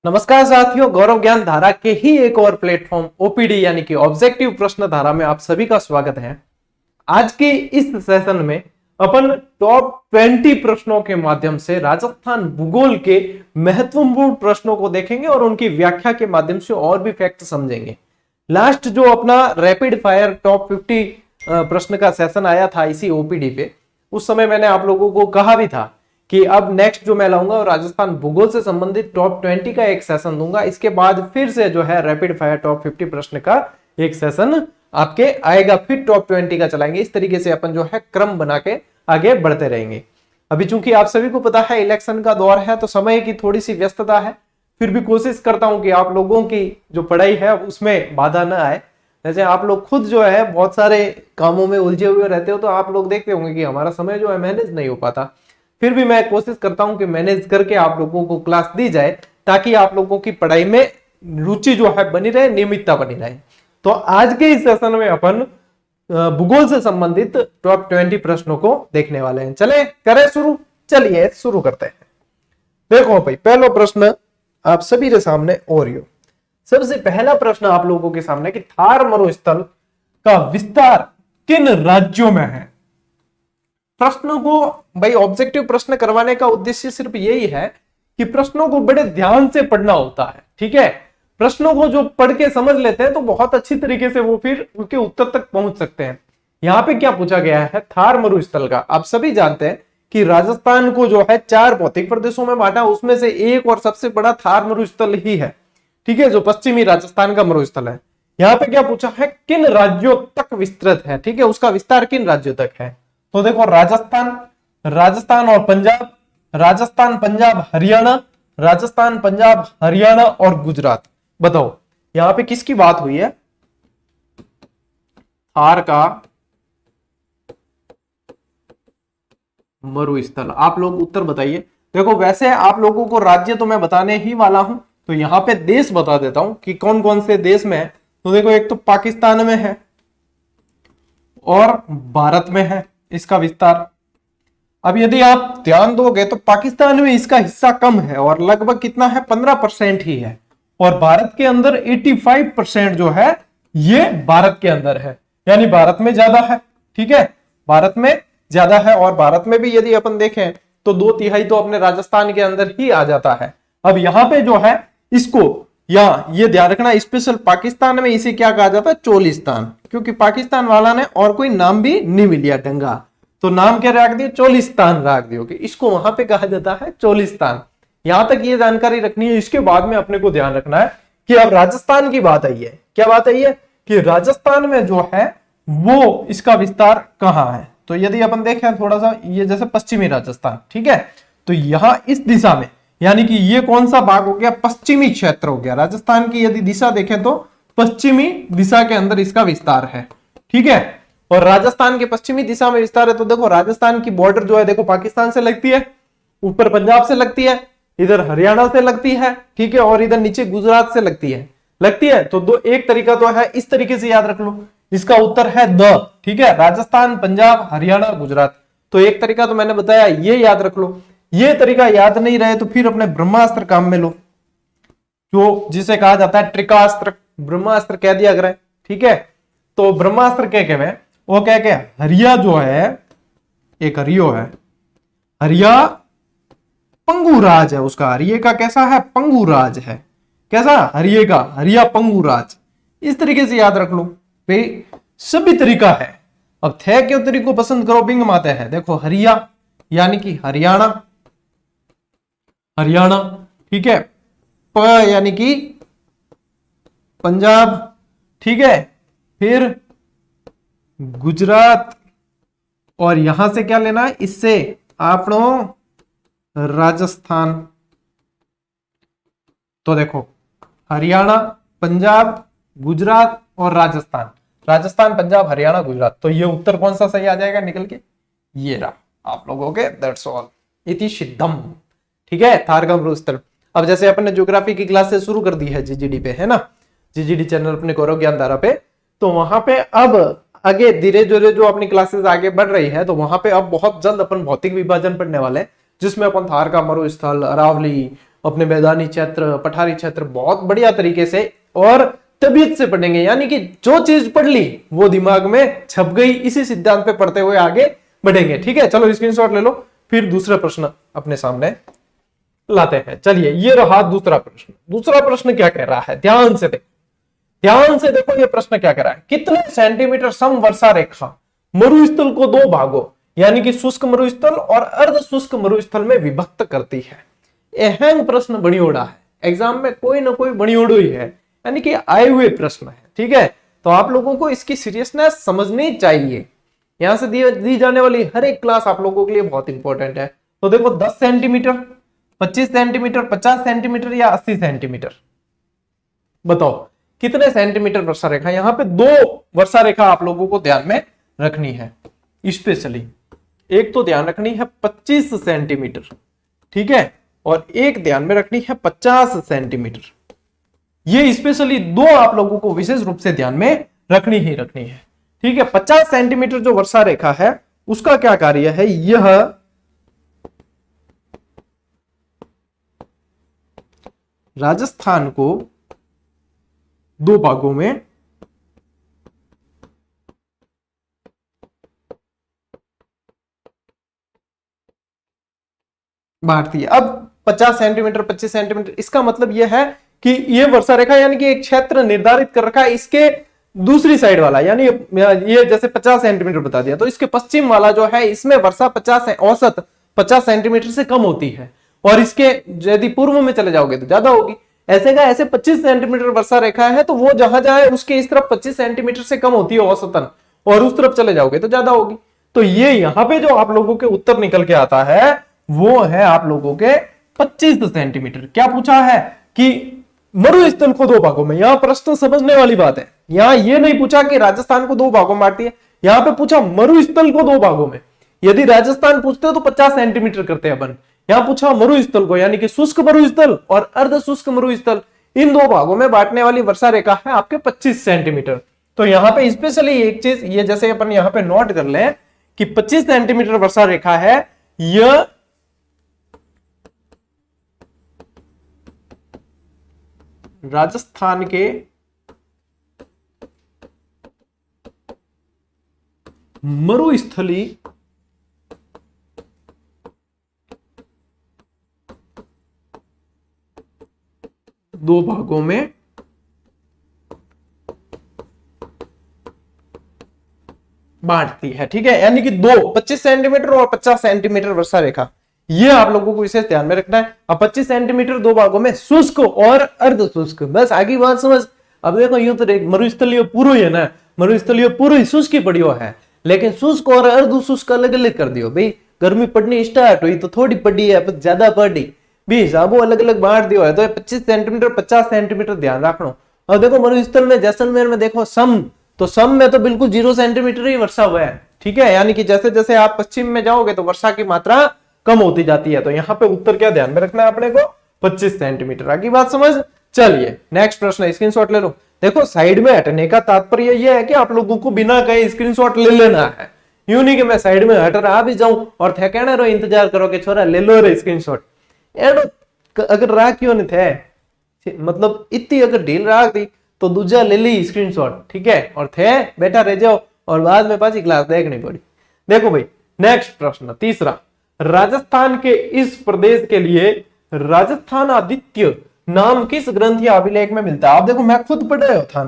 नमस्कार साथियों, गौरव ज्ञान धारा के ही एक और प्लेटफॉर्म ओपीडी यानी कि ऑब्जेक्टिव प्रश्न धारा में आप सभी का स्वागत है। आज के इस सेशन में अपन टॉप 20 प्रश्नों के माध्यम से राजस्थान भूगोल के महत्वपूर्ण प्रश्नों को देखेंगे और उनकी व्याख्या के माध्यम से और भी फैक्ट समझेंगे। लास्ट जो अपना रैपिड फायर टॉप 50 प्रश्न का सेशन आया था इसी ओपीडी पे, उस समय मैंने आप लोगों को कहा भी था कि अब नेक्स्ट जो मैं लाऊंगा और राजस्थान भूगोल से संबंधित टॉप 20 का एक सेशन दूंगा। इसके बाद फिर से जो है रैपिड फायर टॉप 50 प्रश्न का एक सेशन आपके आएगा, फिर टॉप 20 का चलाएंगे। इस तरीके से अपन जो है क्रम बना के आगे बढ़ते रहेंगे। अभी चूंकि आप सभी को पता है इलेक्शन का दौर है, तो समय की थोड़ी सी व्यस्तता है, फिर भी कोशिश करता हूं कि आप लोगों की जो पढ़ाई है उसमें बाधा न आए। जैसे आप लोग खुद जो है बहुत सारे कामों में उलझे हुए रहते हो, तो आप लोग देखते होंगे कि हमारा समय जो है मैनेज नहीं हो पाता। फिर भी मैं कोशिश करता हूं कि मैनेज करके आप लोगों को क्लास दी जाए, ताकि आप लोगों की पढ़ाई में रुचि जो है बनी रहे, नियमितता बनी रहे। तो आज के इस सेशन में अपन भूगोल से संबंधित टॉप 20 प्रश्नों को देखने वाले हैं। चले करें शुरू। चलिए शुरू करते हैं। देखो भाई, पहला प्रश्न आप सभी के सामने ओरियो। सबसे पहला प्रश्न आप लोगों के सामने कि थार मरुस्थल का विस्तार किन राज्यों में है। प्रश्नों को भाई ऑब्जेक्टिव प्रश्न करवाने का उद्देश्य सिर्फ यही है कि प्रश्नों को बड़े ध्यान से पढ़ना होता है। ठीक है, प्रश्नों को जो पढ़ के समझ लेते हैं तो बहुत अच्छी तरीके से वो फिर उनके उत्तर तक पहुंच सकते हैं। यहाँ पे क्या पूछा गया है, थार मरुस्थल का। आप सभी जानते हैं कि राजस्थान को जो है 4 भौतिक प्रदेशों में बांटा, उसमें से एक और सबसे बड़ा थार मरुस्थल ही है। ठीक है, जो पश्चिमी राजस्थान का मरुस्थल है। यहाँ पे क्या पूछा है, किन राज्यों तक विस्तृत है। ठीक है, उसका विस्तार किन राज्यों तक है। तो देखो, राजस्थान और पंजाब, राजस्थान पंजाब हरियाणा, राजस्थान पंजाब हरियाणा और गुजरात। बताओ यहां पे किसकी बात हुई है, थार का मरुस्थल। आप लोग उत्तर बताइए। देखो, वैसे आप लोगों को राज्य तो मैं बताने ही वाला हूं, तो यहां पे देश बता देता हूं कि कौन कौन से देश में है। तो देखो, एक तो पाकिस्तान में है और भारत में है इसका विस्तार। अब यदि आप ध्यान दोगे तो पाकिस्तान में इसका हिस्सा कम है और लगभग कितना है, 15% ही है। और भारत के अंदर 85% जो है ये भारत के अंदर है, यानी भारत में ज्यादा है। ठीक है, भारत में ज्यादा है। और भारत में भी यदि अपन देखें तो 2/3 तो अपने राजस्थान के अंदर ही आ जाता है। अब यहां पे जो है इसको ये ध्यान रखना, स्पेशल पाकिस्तान में इसे क्या कहा जाता है, चोलिस्तान, क्योंकि पाकिस्तान वाला ने और कोई नाम भी नहीं मिलिया ढंगा, तो नाम क्या रख दिया, चोलिस्तान रख दियो कि इसको वहां पे कहा जाता है चोलिस्तान। यहां तक ये जानकारी रखनी है। इसके बाद में अपने को ध्यान रखना है कि अब राजस्थान की बात आई है। क्या बात आई है कि राजस्थान में जो है वो इसका विस्तार कहां है। तो यदि अपन देखें थोड़ा सा, ये जैसे पश्चिमी राजस्थान, ठीक है, तो यहां इस दिशा में, यानी कि ये कौन सा भाग हो गया, पश्चिमी क्षेत्र हो गया राजस्थान की। यदि दिशा देखें तो पश्चिमी दिशा के अंदर इसका विस्तार है। ठीक है, और राजस्थान के पश्चिमी दिशा में विस्तार है। तो देखो, राजस्थान की बॉर्डर जो है, देखो पाकिस्तान से लगती है, ऊपर पंजाब से लगती है, इधर हरियाणा से लगती है। ठीक है, और इधर नीचे गुजरात से लगती है। तो दो एक तरीका तो है, इस तरीके से याद रख लो। इसका उत्तर है द। ठीक है, राजस्थान पंजाब हरियाणा गुजरात। तो एक तरीका तो मैंने बताया, ये याद रख लो। ये तरीका याद नहीं रहे तो फिर अपने ब्रह्मास्त्र काम में लो, जो जिसे कहा जाता है त्रिकास्त्र। ब्रह्मास्त्र कह दिया करें। ठीक है, तो ब्रह्मास्त्र कह के वो कह के हरिया जो है, एक हरियो है, हरिया पंगुराज है उसका। हरिये का कैसा है, पंगुराज है। कैसा, हरिये का, हरिया पंगुराज। इस तरीके से याद रख लो भाई, सभी तरीका है। अब थे क्यों तरीको पसंद करो, बिंग माते है। देखो, हरिया यानी कि हरियाणा, हरियाणा। ठीक है, प यानी कि पंजाब। ठीक है, फिर गुजरात, और यहां से क्या लेना है, इससे आपनो राजस्थान। तो देखो, हरियाणा पंजाब गुजरात और राजस्थान, राजस्थान पंजाब हरियाणा गुजरात। तो ये उत्तर कौन सा सही आ जाएगा निकल के, ये रहा आप लोगों के। दैट्स ऑल, इति सिद्धम। ठीक है, थार का मरुस्थल। अब जैसे अपने ज्योग्राफी की क्लासेस शुरू कर दी है जीजीडी पे, है ना, जीजीडी चैनल अपने गौरव ज्ञान धारा पे। तो वहां पे अब आगे धीरे धीरे जो अपनी क्लासेस आगे बढ़ रही है, तो वहां पे अब बहुत जल्द अपन भौतिक विभाजन पढ़ने वाले हैं, जिसमें अपन थार का मरुस्थल, अरावली अपने मैदानी क्षेत्र, पठारी क्षेत्र बहुत बढ़िया तरीके से और तबीयत से पढ़ेंगे, यानी कि जो चीज पढ़ ली वो दिमाग में छप गई, इसी सिद्धांत पे पढ़ते हुए आगे बढ़ेंगे। ठीक है, चलो स्क्रीनशॉट ले लो, फिर दूसरा प्रश्न अपने सामने लाते हैं। चलिए, ये रहा दूसरा प्रश्न। दूसरा प्रश्न क्या कह रहा है, ध्यान से देखो, ध्यान से देखो ये प्रश्न क्या कह रहा है। कितने सेंटीमीटर समवर्षा रेखा मरुस्थल को दो भागों यानी कि शुष्क मरुस्थल और अर्ध शुष्क मरुस्थल में विभक्त करती है? अहम प्रश्न बणियोड़ा है, एग्जाम में कोई ना कोई बणियोड़ो ही है, यानी कि आए हुए प्रश्न है। ठीक है, तो आप लोगों को इसकी सीरियसनेस समझनी चाहिए। यहां से दी जाने वाली हर एक क्लास आप लोगों के लिए बहुत इंपॉर्टेंट है। तो देखो 10 सेंटीमीटर, 25 सेंटीमीटर, 50 सेंटीमीटर या 80 सेंटीमीटर, बताओ कितने सेंटीमीटर वर्षा रेखा? यहां पे दो वर्षा रेखा आप लोगों को ध्यान में रखनी है स्पेशली। एक तो ध्यान रखनी है 25 सेंटीमीटर, ठीक है, और एक ध्यान में रखनी है 50 सेंटीमीटर। ये स्पेशली दो आप लोगों को विशेष रूप से ध्यान में रखनी ही रखनी है। ठीक है, 50 सेंटीमीटर जो वर्षा रेखा है उसका क्या कार्य है? यह राजस्थान को दो भागों में बांटती है। अब 50 सेंटीमीटर, 25 सेंटीमीटर, इसका मतलब यह है कि यह वर्षा रेखा यानी कि एक क्षेत्र निर्धारित कर रखा है, इसके दूसरी साइड वाला यानी ये जैसे 50 सेंटीमीटर बता दिया, तो इसके पश्चिम वाला जो है इसमें वर्षा 50 औसत 50 सेंटीमीटर से कम होती है, और इसके यदि पूर्व में चले जाओगे तो ज्यादा होगी। ऐसे का ऐसे 25 सेंटीमीटर वर्षा रेखा है, तो वो जहां जाए उसके इस तरफ 25 सेंटीमीटर से कम होती है औसतन, और उस तरफ चले जाओगे तो ज्यादा होगी। तो ये यहां पे जो आप लोगों के उत्तर निकल के आता है वो है आप लोगों के 25 सेंटीमीटर। क्या पूछा है कि मरुस्थल को दो भागों में, यहां प्रश्न समझने वाली बात है। यहां ये नहीं पूछा कि राजस्थान को दो भागों में बांटती है, यहां पे पूछा मरुस्थल को दो भागों में। यदि राजस्थान पूछते हो तो 50 सेंटीमीटर करते हैं अपन, यहां पूछा मरुस्थल को यानी कि शुष्क मरुस्थल और अर्ध शुष्क मरुस्थल, इन दो भागों में बांटने वाली वर्षा रेखा है आपके 25 सेंटीमीटर। तो यहां पे स्पेशली एक चीज ये जैसे अपन यहां पे नोट कर ले कि 25 सेंटीमीटर वर्षा रेखा है, यह राजस्थान के मरुस्थली दो भागों में बांटती है। ठीक है, यानी कि दो 25 सेंटीमीटर और 50 सेंटीमीटर वर्षा रेखा, ये आप लोगों को विशेष ध्यान में रखना है। अब 25 सेंटीमीटर दो भागों में शुष्क और अर्ध शुष्क, बस आगे बात समझ। अब देखो यूं तो मरुस्थलीय पूर्व है ना, मरुस्थलीय पूर्व ही शुष्क ही पड़ियो है, लेकिन शुष्क और अर्ध शुष्क अलग अलग कर दियो भाई। गर्मी पड़नी स्टार्ट हुई तो थोड़ी पड़ी है, ज्यादा पड़ी भी हिसाबों अलग अलग बांट दियो है, तो 25 सेंटीमीटर 50 सेंटीमीटर ध्यान रखना। और देखो मरुस्थल में जैसलमेर में देखो सम, तो सम में तो बिल्कुल 0 सेंटीमीटर ही वर्षा हुआ है। ठीक है, यानी कि जैसे जैसे आप पश्चिम में जाओगे तो वर्षा की मात्रा कम होती जाती है। तो यहाँ पे उत्तर क्या ध्यान में रखना है अपने को? 25 सेंटीमीटर। आगे बात समझ। चलिए नेक्स्ट प्रश्न, स्क्रीनशॉट ले लो। देखो साइड में हटने का तात्पर्य यह है कि आप लोगों को बिना कहे स्क्रीनशॉट ले लेना है, यूं नहीं कि मैं साइड में हट रहा भी जाऊं और थे कहना रो इंतजार करो कि छोरा ले लो रे स्क्रीनशॉट। अगर रहा क्यों नहीं थे, मतलब इतनी अगर ढील रख दी तो दूजा ले ली स्क्रीनशॉट, ठीक है, और थे बेटा रह जाओ और बाद में पांच क्लास देखनी पड़ी। देखो भाई नेक्स्ट प्रश्न तीसरा, राजस्थान के इस प्रदेश के लिए राजस्थान आदित्य नाम किस ग्रंथ या अभिलेख में मिलता है? आप देखो मैं खुद पढ़ा था,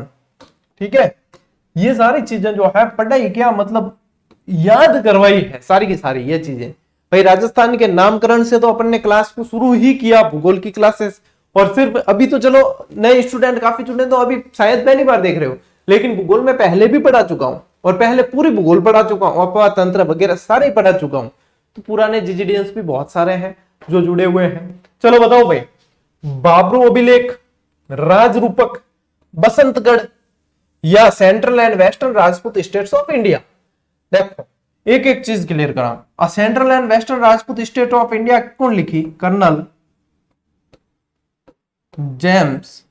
ठीक है, ये सारी चीजें जो है पढ़ाई क्या मतलब याद करवाई है सारी की सारी ये चीजें। भाई राजस्थान के नामकरण से तो अपन ने क्लास को शुरू ही किया, भूगोल की क्लासेस, और सिर्फ अभी तो चलो नए स्टूडेंट काफी स्टूडेंट तो अभी शायद पहली बार देख रहे हो, लेकिन भूगोल में पहले भी पढ़ा चुका हूं और पहले पूरी भूगोल पढ़ा चुका हूं, अपवा तंत्र वगैरह सारे पढ़ा चुका हूं। तो पुराने जीजीडीएस भी बहुत सारे हैं जो जुड़े हुए हैं। चलो बताओ भाई, बाबरू अभिलेख, राजरूपक, बसंतगढ़ या central and western Rajput states of India? देखो एक एक चीज क्लियर करा। Central and western Rajput state of India कौन लिखी? कर्नल जेम्स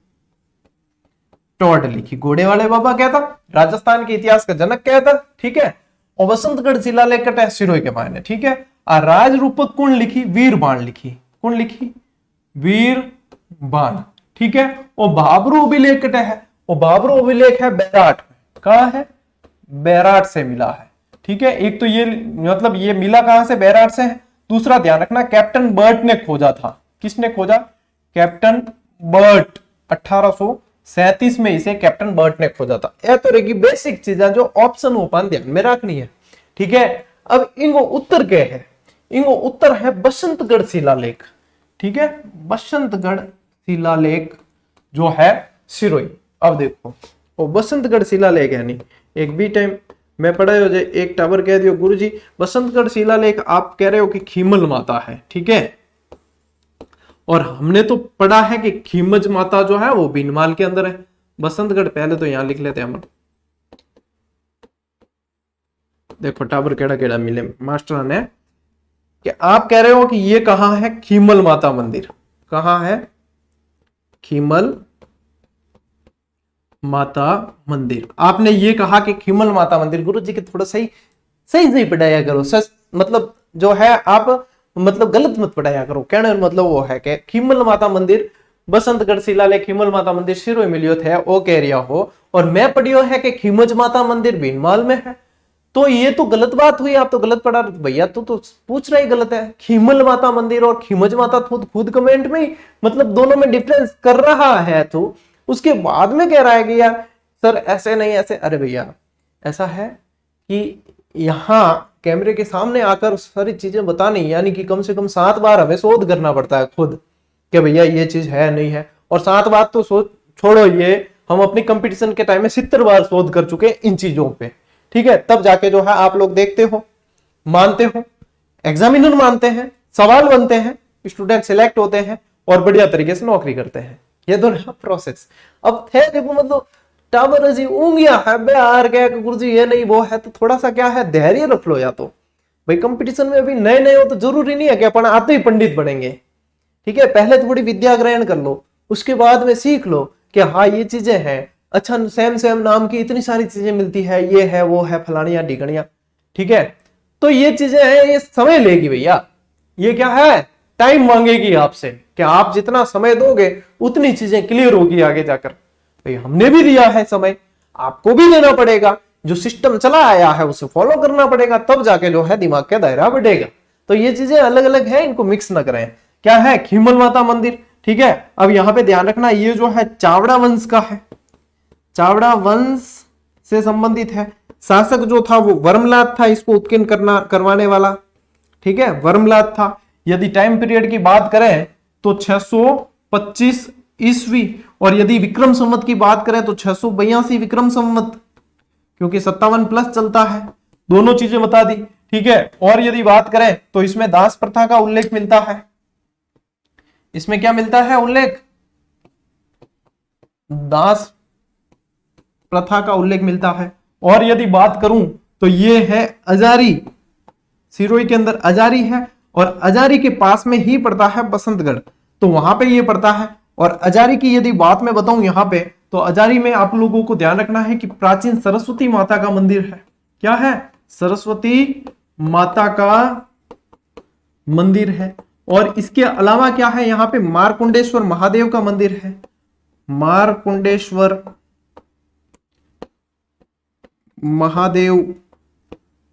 टॉड लिखी। घोड़े वाले बाबा क्या था? राजस्थान के इतिहास का जनक क्या था, ठीक है। और बसंतगढ़ शिलालेख कटा सिरोही के मायने, ठीक है। राजरूपक कौन लिखी? वीरबाण लिखी। कौन लिखी? वीर बाण, ठीक है। और भाबरू अभिलेख है, और भाबरू अभिलेख है बैराट में। कहां है? बैराट से मिला है, ठीक है। एक तो ये मतलब ये मिला कहां से? बैराट से है। दूसरा ध्यान रखना, कैप्टन बर्ट ने खोजा था। किसने खोजा? Captain Burt. 1837 में इसे कैप्टन बर्ट ने खोजा था। यह तो रहेगी बेसिक चीजें जो ऑप्शन ओपन ध्यान में रखनी है, ठीक है। अब इनको उत्तर क्या है? इनको उत्तर है बसंतगढ़ शिलालेख, ठीक है। बसंतगढ़ शिलालेख जो है सिरोही। अब देखो वो बसंतगढ़ शिलालेख है नहीं, एक भी टाइम मैं पढ़ा हो जाए एक टावर कह दियो गुरुजी बसंतगढ़ शिलालेख आप कह रहे हो कि खीमल माता है, ठीक है। और हमने तो पढ़ा है कि खीमज माता जो है वो बीनमाल के अंदर है। बसंतगढ़ पहले तो यहां लिख लेते हैं हम। देखो टावर केड़ा केड़ा मिले मास्टर ने कि आप कह रहे हो कि ये कहां है? खीमल माता मंदिर। कहां है? खीमल माता मंदिर। आपने ये कहा कि खीमल माता मंदिर। गुरु जी के थोड़ा सही सही सही पढ़ाया करो, सच मतलब जो है आप मतलब गलत मत पढ़ाया करो। कहने मतलब वो है कि खीमल माता मंदिर बसंतगढ़ शिलालेख खीमल माता मंदिर सिरोही मिलियो थे वो कह रिया हो, और मैं पढ़ियो है कि खीमज माता मंदिर भीनमाल में है। तो ये तो गलत बात हुई, आप तो गलत पढ़ा भैया। तो पूछ रहा ही गलत है। खीमल माता मंदिर और खीमज माता खुद कमेंट में ही मतलब दोनों में डिफरेंस कर रहा है, तो उसके बाद में कह रहा है कि यार सर ऐसे नहीं ऐसे। अरे भैया ऐसा है कि यहाँ कैमरे के सामने आकर सारी चीजें बतानी, यानी कि कम से कम 7 बार हमें शोध करना पड़ता है खुद कि भैया ये चीज है नहीं है। और 7 बार तो सोच छोड़ो, ये हम अपनी कंपटीशन के टाइम में 70 बार शोध कर चुके हैं इन चीजों पे, ठीक है। तब जाके जो है आप लोग देखते हो, मानते हो, एग्जामिनर मानते हैं, सवाल बनते हैं, स्टूडेंट सिलेक्ट होते हैं और बढ़िया तरीके से नौकरी करते हैं। ये तो रहा प्रोसेस। अब थे देखो मतलब टावर जी ऊंगिया है बिहार के गुरुजी ये नहीं वो है, तो थोड़ा सा क्या है धैर्य रख लो। या तो भाई कंपटीशन में अभी नए नए हो तो जरूरी नहीं है कि अपन आते ही पंडित बनेंगे, ठीक है। पहले थोड़ी विद्या ग्रहण कर लो, उसके बाद में सीख लो कि हाँ ये चीजें हैं। अच्छा सेम सेम नाम की इतनी सारी चीजें मिलती है, ये है वो है फलानिया ढिकनिया, ठीक है। तो ये चीजें हैं, ये समय लेगी भैया। ये क्या है? टाइम मांगेगी आपसे कि आप जितना समय दोगे उतनी चीजें क्लियर होगी आगे जाकर। भाई हमने भी दिया है समय, आपको भी देना पड़ेगा। जो सिस्टम चला आया है उसे फॉलो करना पड़ेगा, तब जाके जो है दिमाग का दायरा बढ़ेगा। तो ये चीजें अलग अलग है, इनको मिक्स ना करें। क्या है? खीमल माता मंदिर, ठीक है। अब यहां पे ध्यान रखना ये जो है चावड़ा वंश का है, चावड़ा वंश से संबंधित है। शासक जो था वो वर्मलाद था इसको उत्कीर्ण करवाने वाला, ठीक है, वर्मलाद था। यदि टाइम पीरियड की बात करें तो 625 ईस्वी, और यदि विक्रम संवत की बात करें तो 682 विक्रम संवत, क्योंकि 57 प्लस चलता है। दोनों चीजें बता दी, ठीक है। और यदि बात करें तो इसमें दास प्रथा का उल्लेख मिलता है। इसमें क्या मिलता है उल्लेख? दास प्रथा का उल्लेख मिलता है। और यदि बात करूं तो ये है अजारी, सिरोही के अंदर अजारी है, और अजारी के पास में ही पड़ता है बसंतगढ़, तो वहां पे ये पड़ता है। और अजारी की यदि बात मैं बताऊं यहां पे, तो अजारी में आप लोगों को ध्यान रखना है कि प्राचीन सरस्वती माता का मंदिर है। क्या है? सरस्वती माता का मंदिर है। और इसके अलावा क्या है? यहां पे मारकुंडेश्वर महादेव का मंदिर है। मारकुंडेश्वर महादेव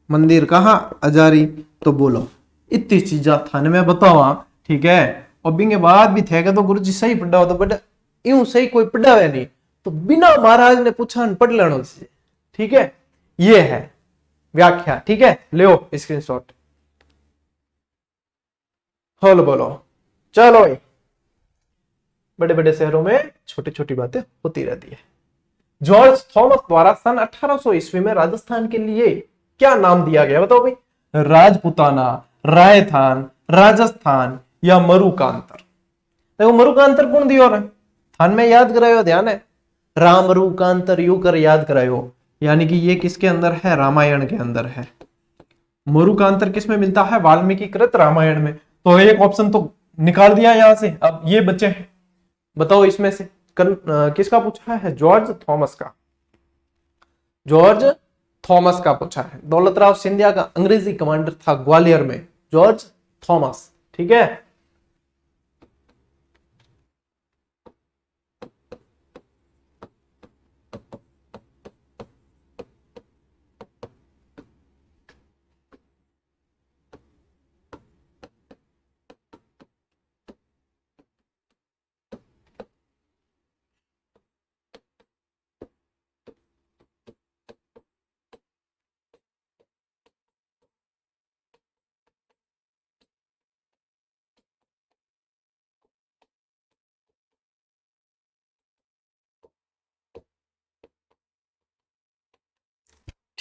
मंदिर कहां? अजारी। तो बोलो इतनी चीजा थाने में बतावा, ठीक है। और बिंगे बाद भी थे तो गुरु जी सही पढ़ा हो तो बड़ा यूं सही कोई पढ़ा है नहीं, तो बिना महाराज ने पूछा पढ़ लेना चाहिए, ठीक है। ये है व्याख्या, ठीक है। ले स्क्रीनशॉट। बोलो बोलो चलो। बड़े बड़े शहरों में छोटी छोटी बातें होती रहती है। जॉर्ज थॉमस द्वारा सन 1800 ईस्वी में राजस्थान के लिए क्या नाम दिया गया बताओ भाई? राजपुताना, रायथान, राजस्थान या मरुकांतर। देखो मरुकांतर कौन दियो रे? थान में याद करायो, ध्यान है। राम मरुकांतर यू कर याद करायो, यानी कि ये किसके अंदर है? रामायण के अंदर है। मरुकांतर किस में मिलता है? वाल्मीकि कृत रामायण में। तो एक ऑप्शन तो निकाल दिया यहां से। अब ये बच्चे हैं, बताओ इसमें से किसका पूछा है? जॉर्ज थॉमस का। जॉर्ज थॉमस का पूछा है। दौलतराव सिंधिया का अंग्रेजी कमांडर था ग्वालियर में, जॉर्ज थॉमस, ठीक है।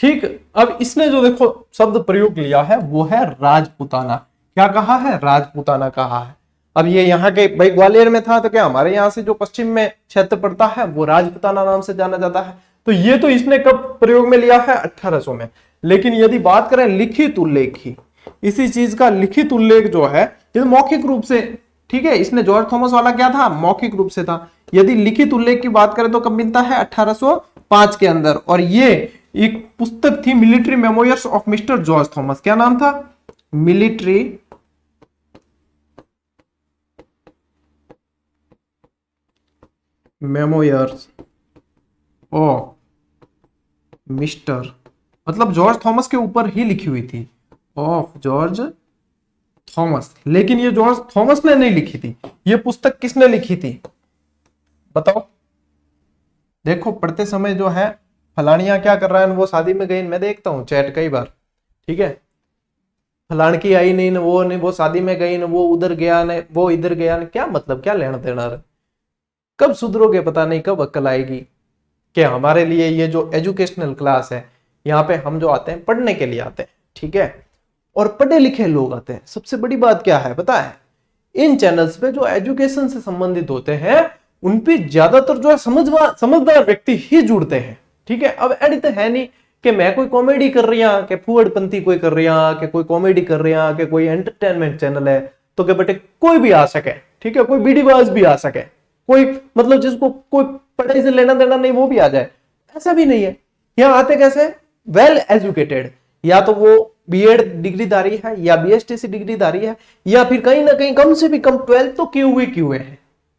ठीक, अब इसने जो देखो शब्द प्रयोग लिया है वो है राजपूताना। क्या कहा है? राजपूताना कहा है। अब ये यहाँ के भाई ग्वालियर में था, तो क्या हमारे यहाँ से जो पश्चिम में क्षेत्र पड़ता है वो राजपूताना नाम से जाना जाता है। तो ये तो इसने कब प्रयोग में लिया है? 1800 में। लेकिन यदि बात करें लिखित उल्लेख की, इसी चीज का लिखित उल्लेख जो है ये मौखिक रूप से, ठीक है, इसने जॉर्ज थॉमस वाला क्या था? मौखिक रूप से था। यदि लिखित उल्लेख की बात करें तो कब मिलता है? 1805 के अंदर। और ये एक पुस्तक थी military memoirs of mister George Thomas. क्या नाम था? मिलिट्री मेमोयर्स ऑफ मिस्टर, मतलब जॉर्ज थॉमस के ऊपर ही लिखी हुई थी, ऑफ जॉर्ज थॉमस। लेकिन ये जॉर्ज थॉमस ने नहीं लिखी थी, ये पुस्तक किसने लिखी थी बताओ? देखो पढ़ते समय जो है फलानिया क्या कर रहा है, वो शादी में गई, मैं देखता हूँ चैट कई बार, ठीक है, फलान की आई नहीं, वो शादी में गई न, वो उधर गया न, वो इधर गया न, क्या मतलब, क्या लेना देना? कब सुधरोगे पता नहीं, कब अक्ल आएगी? कि हमारे लिए ये जो एजुकेशनल क्लास है, यहाँ पे हम जो आते हैं पढ़ने के लिए आते हैं, ठीक है, और पढ़े लिखे लोग आते हैं। सबसे बड़ी बात क्या है पता है? इन चैनल्स पे जो एजुकेशन से संबंधित होते हैं उन पे ज्यादातर जो है समझदार व्यक्ति ही जुड़ते हैं, ठीक है। अब एडिट है नहीं कि मैं कोई कॉमेडी कर रही हूं, कि फूहड़पंथी कोई कर रही हूं, कि कोई कॉमेडी कर रही हूं, कि कोई एंटरटेनमेंट चैनल है, तो के बेटे कोई भी आ सके, ठीक है, कोई बीडीबाज भी आ सके, कोई मतलब जिसको कोई पढ़ाई से लेना देना नहीं वो भी आ जाए, ऐसा भी नहीं है। यहाँ आते कैसे? वेल एजुकेटेड, या तो वो बीएड डिग्रीधारी है, या बीएसटीसी डिग्रीधारी है, या फिर कहीं ना कहीं कम से भी कम 12th तो किए हुए हैं,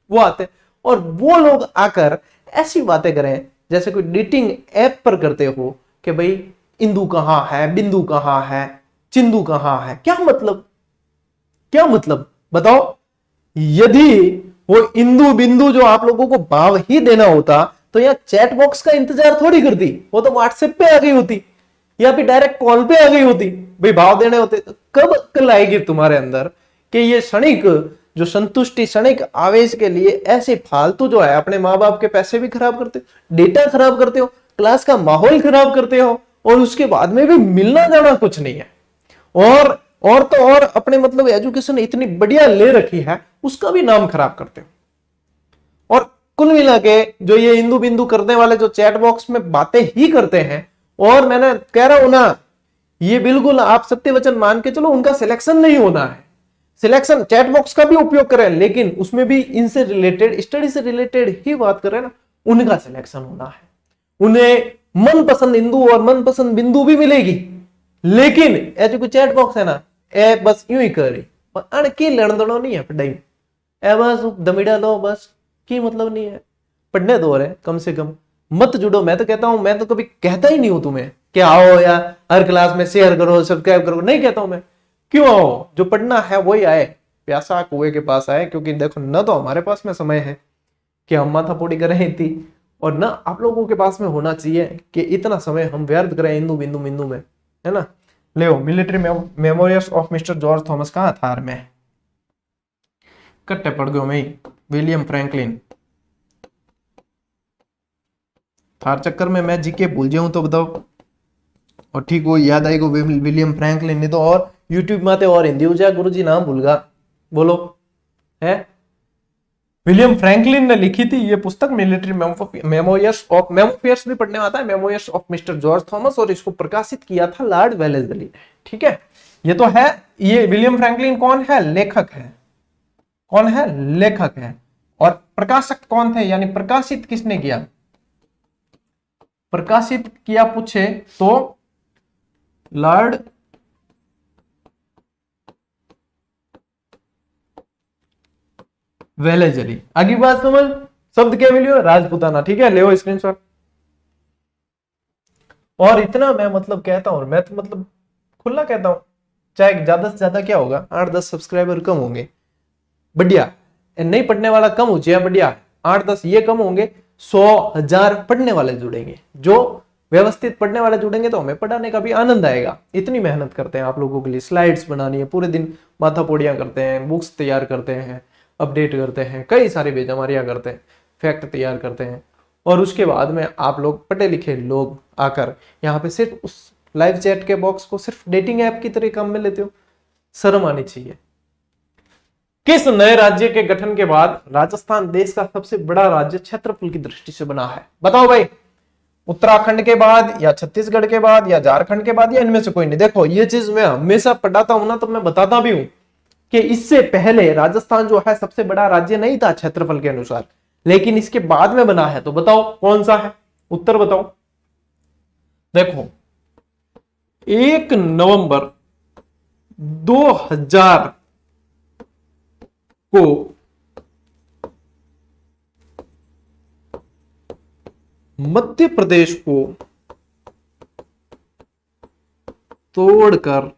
वो आते हैं। और वो लोग आकर ऐसी बातें करें जैसे कोई डेटिंग ऐप पर करते हो कि भाई इंदू कहां है, बिंदु कहां है, चिंदू कहां है। क्या मतलब, क्या मतलब बताओ? यदि वो इंदू बिंदु जो आप लोगों को भाव ही देना होता तो यहाँ चैट बॉक्स का इंतजार थोड़ी करती, वो तो व्हाट्सएप पे आ गई होती, या फिर डायरेक्ट कॉल पे आ गई होती। भाई भाव देने होते तो कब अक्ल आएगी तुम्हारे अंदर कि ये क्षणिक जो संतुष्टि, क्षणिक आवेश के लिए ऐसे फालतू जो है अपने माँ बाप के पैसे भी खराब करते हो, डेटा खराब करते हो, क्लास का माहौल खराब करते हो, और उसके बाद में भी मिलना जाना कुछ नहीं है। और तो और अपने मतलब एजुकेशन इतनी बढ़िया ले रखी है उसका भी नाम खराब करते हो। और कुल मिला के जो ये इंदू बिंदु करने वाले जो चैट बॉक्स में बातें ही करते हैं, और मैंने कह रहा हूं ना, ये बिल्कुल आप सत्य वचन मान के चलो, उनका सिलेक्शन नहीं होना है। सिलेक्शन चैट बॉक्स का भी उपयोग करें, लेकिन उसमें भी इनसे रिलेटेड, स्टडी से रिलेटेड ही बात करें ना, उनका सिलेक्शन होना है। उन्हें मनपसंद इंदू और मनपसंद बिंदु भी मिलेगी, लेकिन ऐसे कोई चैट बॉक्स है ना, ए बस यूं ही कर रही, अड़की लेन देना नहीं है पढ़ाई, ए बस दमिड़ा लो बस, की मतलब नहीं है। पढ़ने दो रहे कम से कम, मत जुड़ो। मैं तो कहता हूं, मैं तो कभी कहता ही नहीं हूं तुम्हें कि आओ यार हर क्लास में शेयर करो, सब्सक्राइब करो, नहीं कहता हूं मैं। क्यों आओ? जो पढ़ना है वही आए, प्यासा कुएं के पास आए। क्योंकि देखो न तो हमारे पास में समय है कि हम माथापोड़ी करें इतनी, और न आप लोगों के पास में होना चाहिए कि इतना समय हम व्यर्थ करें इंदू बिंदु बिंदु में, है ना। ले military memorials of mister George Thomas कहाँ थार में कट्टे पड़ गयो मैं, विलियम फ्रैंकलिन। थार चक्कर में मैं जीके भूल जाऊं तो बताओ, और ठीक वो याद आएगा विलियम फ्रैंकलिन, नहीं तो और यूट्यूब में और हिंदी हो जाए, गुरु जी नाम भूलगा, बोलो है। विलियम फ्रैंकलिन ने लिखी थी ये पुस्तक मिलिट्री मेमोयर्स भी पढ़ने आता है, memoirs of mister George Thomas, और इसको प्रकाशित किया था लॉर्ड वेलेस्ली ने, ठीक है। ये तो है, ये विलियम फ्रैंकलिन कौन है? लेखक है। कौन है? लेखक है। और प्रकाशक कौन थे, यानी प्रकाशित किसने किया? प्रकाशित किया पूछे तो लॉर्ड वेलेस्ली। आगे बात समझ, शब्द क्या मिलियो? राजपूताना, ठीक है, ले स्क्रीनशॉट। और इतना मैं मतलब कहता हूं, मैं तो मतलब खुला कहता हूं, चाहे ज्यादा से ज्यादा क्या होगा, 8-10 सब्सक्राइबर कम होंगे, बढ़िया। नहीं पढ़ने वाला कम हो जाए, बढ़िया। 8-10 ये कम होंगे, 100,000 पढ़ने वाले जुड़ेंगे। जो व्यवस्थित पढ़ने वाले जुड़ेंगे तो हमें पढ़ाने का भी आनंद आएगा। इतनी मेहनत करते हैं आप लोगों के लिए, स्लाइड्स बनानी है, पूरे दिन माथापोड़ियां करते हैं, बुक्स तैयार करते हैं, अपडेट करते हैं, कई सारी बेजमारियां करते हैं, फैक्ट तैयार करते हैं, और उसके बाद में आप लोग पढ़े लिखे लोग आकर यहाँ पे सिर्फ उस लाइव चैट के बॉक्स को सिर्फ डेटिंग ऐप की तरह काम में लेते हो? शर्म आनी चाहिए। किस नए राज्य के गठन के बाद राजस्थान देश का सबसे बड़ा राज्य क्षेत्रफल की दृष्टि से बना है? बताओ भाई, उत्तराखंड के बाद या छत्तीसगढ़ के बाद या झारखंड के बाद या इनमें से कोई नहीं। देखो ये चीज मैं हमेशा पढ़ाता हूं ना, तो मैं बताता भी हूं कि इससे पहले राजस्थान जो है सबसे बड़ा राज्य नहीं था क्षेत्रफल के अनुसार, लेकिन इसके बाद में बना है। तो बताओ कौन सा है, उत्तर बताओ। देखो 1 नवंबर 2000 को मध्य प्रदेश को तोड़कर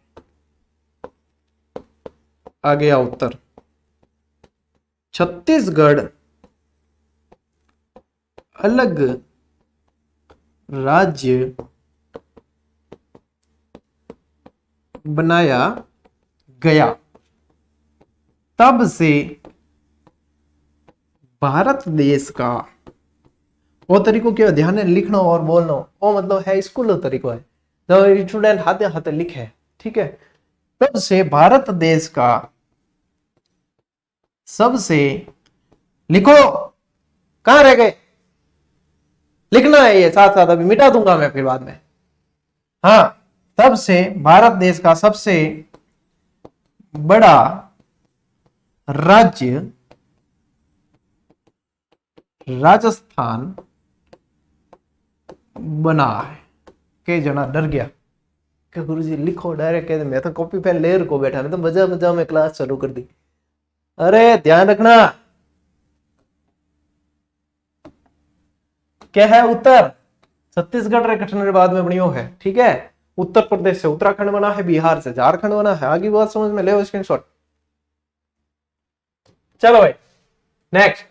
आ गया उत्तर। छत्तीसगढ़ अलग राज्य बनाया गया। तब से भारत देश का, वो तरीको क्या ध्यान है, लिखना और बोलना, वो मतलब है स्कूल तरीको है जो स्टूडेंट हाथे हाथे लिखे, ठीक है। तब से भारत देश का सबसे, लिखो, कहां रह गए, लिखना है ये साथ साथ, अभी मिटा दूंगा मैं फिर बाद में। हाँ, तब से भारत देश का सबसे बड़ा राज्य राजस्थान बना है। के जना डर गया कि गुरुजी लिखो डायरेक्ट कह दे, मैं तो कॉपी पेन लेर को बैठा, मैं तो मजा मजा में क्लास चालू कर दी। अरे ध्यान रखना, क्या है उत्तर? छत्तीसगढ़ रे गठन के बाद में बनियो है, ठीक है। उत्तर प्रदेश से उत्तराखंड बना है, बिहार से झारखंड बना है। आगे बात समझ में ले स्क्रीनशॉट। चलो भाई नेक्स्ट,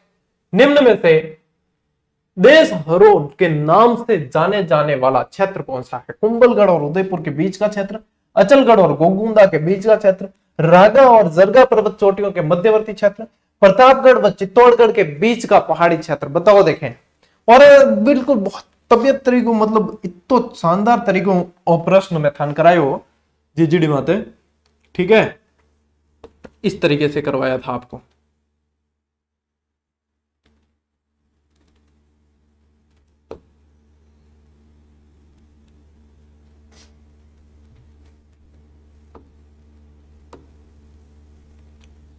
निम्न में से देश हरों के नाम से जाने जाने वाला क्षेत्र कौन सा है? कुंभलगढ़ और उदयपुर के बीच का क्षेत्र, अचलगढ़ और गोगुंदा के बीच का क्षेत्र, रागा और जरगा पर्वत चोटियों के मध्यवर्ती क्षेत्र, प्रतापगढ़ व चित्तौड़गढ़ के बीच का पहाड़ी क्षेत्र। बताओ देखें। और बिल्कुल बहुत तबियत तरीको, मतलब इतो शानदार तरीको और प्रश्न में थान करायो जीजीडी माते, ठीक है। इस तरीके से करवाया था आपको।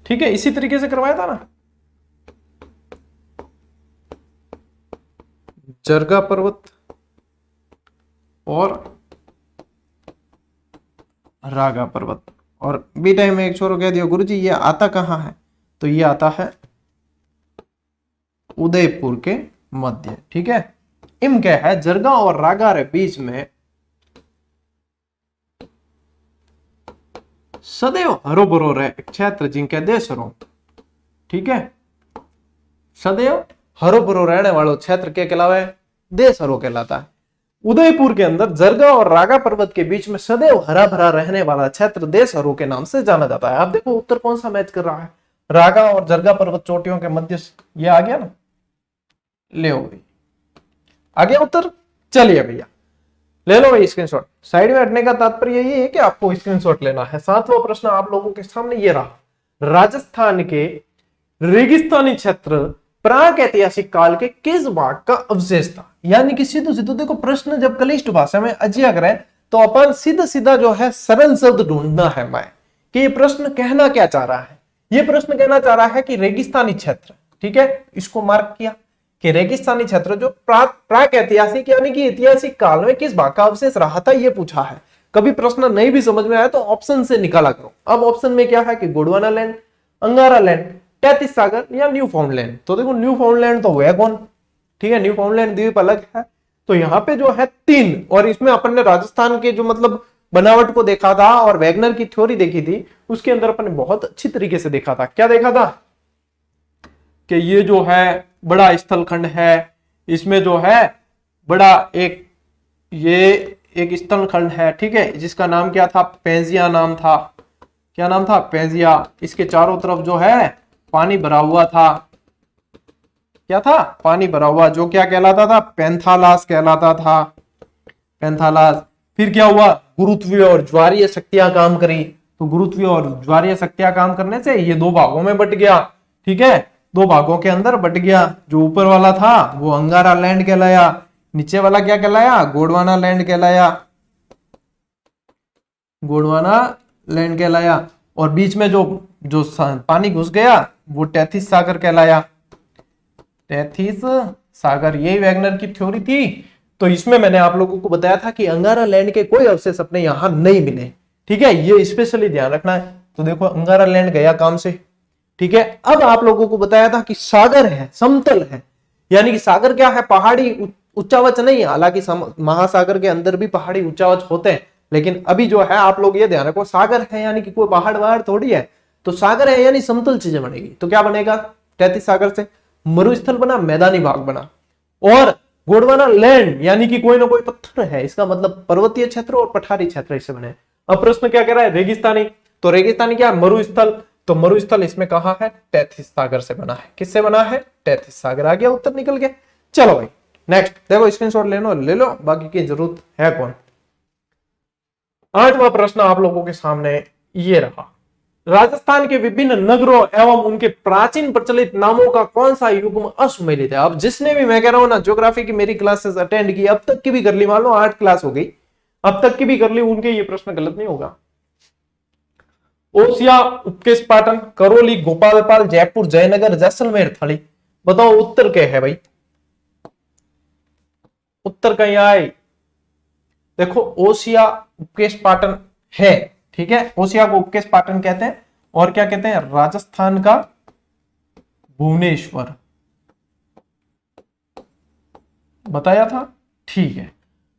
ठीक है, इसी तरीके से करवाया था ना। जरगा पर्वत और रागा पर्वत। और बी टाइम में एक छोरो कह दिया गुरुजी ये आता कहां है? तो ये आता है उदयपुर के मध्य, ठीक है। इम क्या है, जरगा और रागा रे बीच में सदैव हरो भरो रहे क्षेत्र जिनके देश हरो, ठीक है। सदैव हरो भरो रहने वालों क्षेत्र के कहलावे? देश हरो कहलाता है। उदयपुर के अंदर जरगा और रागा पर्वत के बीच में सदैव हरा भरा रहने वाला क्षेत्र देश हरो के नाम से जाना जाता है। आप देखो उत्तर कौन सा मैच कर रहा है, रागा और जरगा पर्वत चोटियों के मध्य, ये आ गया ना, ले भाई आ गया उत्तर। चलिए भैया ले लो भाई स्क्रीनशॉट। साइड में हटने का तात्पर्य ये है कि आपको स्क्रीनशॉट लेना है। सातवां प्रश्न आप लोगों के सामने ये रहा, राजस्थान के रेगिस्तानी क्षेत्र प्राक ऐतिहासिक काल के किस भाग का अवशेष था? यानी कि सीधे सीधे देखो, प्रश्न जब कलिष्ठ भाषा में अज्ञा करें तो अपन सीधा सीधा जो है सरल शब्द ढूंढना है मैं, कि ये प्रश्न कहना क्या चाह रहा है। ये प्रश्न कहना चाह रहा है कि रेगिस्तानी क्षेत्र, ठीक है, इसको मार्क किया कि रेगिस्तानी क्षेत्र जो प्राक ऐतिहासिक यानी कि ऐतिहासिक काल में किस भाग का अवशेष रहा था, ये पूछा है। कभी प्रश्न नहीं भी समझ में आया तो ऑप्शन से निकाला करो। अब ऑप्शन में क्या है कि गोंडवाना लैंड, अंगारा लैंड, तैतीस सागर या न्यू फाउंडलैंड। तो देखो न्यू फाउंडलैंड तो हुआ कौन, ठीक है, न्यू फाउंडलैंड द्वीप अलग है। तो यहाँ पे जो है 3, और इसमें अपन ने राजस्थान के जो मतलब बनावट को देखा था और वैगनर की थ्योरी देखी थी, उसके अंदर अपन ने बहुत अच्छी तरीके से देखा था। क्या देखा था कि ये जो है बड़ा स्थलखंड है, इसमें जो है बड़ा ये एक स्थलखंड है, ठीक है, जिसका नाम क्या था, पेंजिया नाम था। क्या नाम था? पेंजिया। इसके चारों तरफ जो है पानी भरा हुआ था। क्या था? पानी भरा हुआ, जो क्या कहलाता था? पैंथालास कहलाता था। पैंथालास। फिर क्या हुआ, गुरुत्वीय और ज्वारीय शक्तियां काम करी, तो गुरुत्वीय और ज्वारीय शक्तियां काम करने से ये दो भागों में बट गया। ठीक है, दो भागों के अंदर बट गया। जो ऊपर वाला था वो अंगारा लैंड कहलाया, नीचे वाला क्या कहलाया, गोंडवाना लैंड कहलाया, गोंडवाना लैंड कहलाया। और बीच में जो जो पानी घुस गया वो टेथिस सागर कहलाया, टेथिस सागर। यही वैगनर की थ्योरी थी। तो इसमें मैंने आप लोगों को बताया था कि अंगारा लैंड के कोई अवशेष अपने यहां नहीं मिले। ठीक है, ये स्पेशली ध्यान रखना है। तो देखो अंगारा लैंड गया काम से। ठीक है, अब आप लोगों को बताया था कि सागर है, समतल है, यानी कि सागर क्या है, पहाड़ी उच्चावच नहीं है। हालांकि महासागर के अंदर भी पहाड़ी उच्चावच होते हैं, लेकिन अभी जो है आप लोग ये ध्यान रखो, सागर है यानी कि कोई पहाड़ वहाड़ थोड़ी है। तो सागर है यानी समतल चीजें बनेगी। तो क्या बनेगा, तैतीस सागर से मरुस्थल बना, मैदानी भाग बना। और गोंडवाना लैंड यानी कि कोई ना कोई पत्थर है, इसका मतलब पर्वतीय क्षेत्र और पठारी क्षेत्र इससे बने। अब प्रश्न क्या कह रहा है, रेगिस्तानी। तो रेगिस्तानी क्या है, मरुस्थल। तो मरुस्थल इसमें कहां है, तैतीस सागर से बना है। किससे बना है, तैतीस सागर। आ गया उत्तर निकल गया। चलो भाई नेक्स्ट देखो, स्क्रीनशॉट ले लो, बाकी की जरूरत है कौन। आठवां प्रश्न आप लोगों के सामने ये रहा, राजस्थान के विभिन्न नगरों एवं उनके प्राचीन प्रचलित नामों का कौन सा युग्म असुमेलित है। अब जिसने भी, मैं कह रहा हूं ना, ज्योग्राफी की मेरी क्लासेस अटेंड की, अब तक की भी कर ली, मान लो 8 क्लास हो गई, अब तक की भी कर ली, उनके ये प्रश्न गलत नहीं होगा। ओसिया, उत्केश पाटन, करौली, गोपालपाल, जयपुर, जयनगर, जैसलमेर, थली। बताओ उत्तर क्या है भाई, उत्तर कहीं आए। देखो ओसिया उपकेश पाटन है। ठीक है, ओसिया को उपकेश पाटन कहते हैं। और क्या कहते हैं, राजस्थान का भुवनेश्वर बताया था। ठीक है,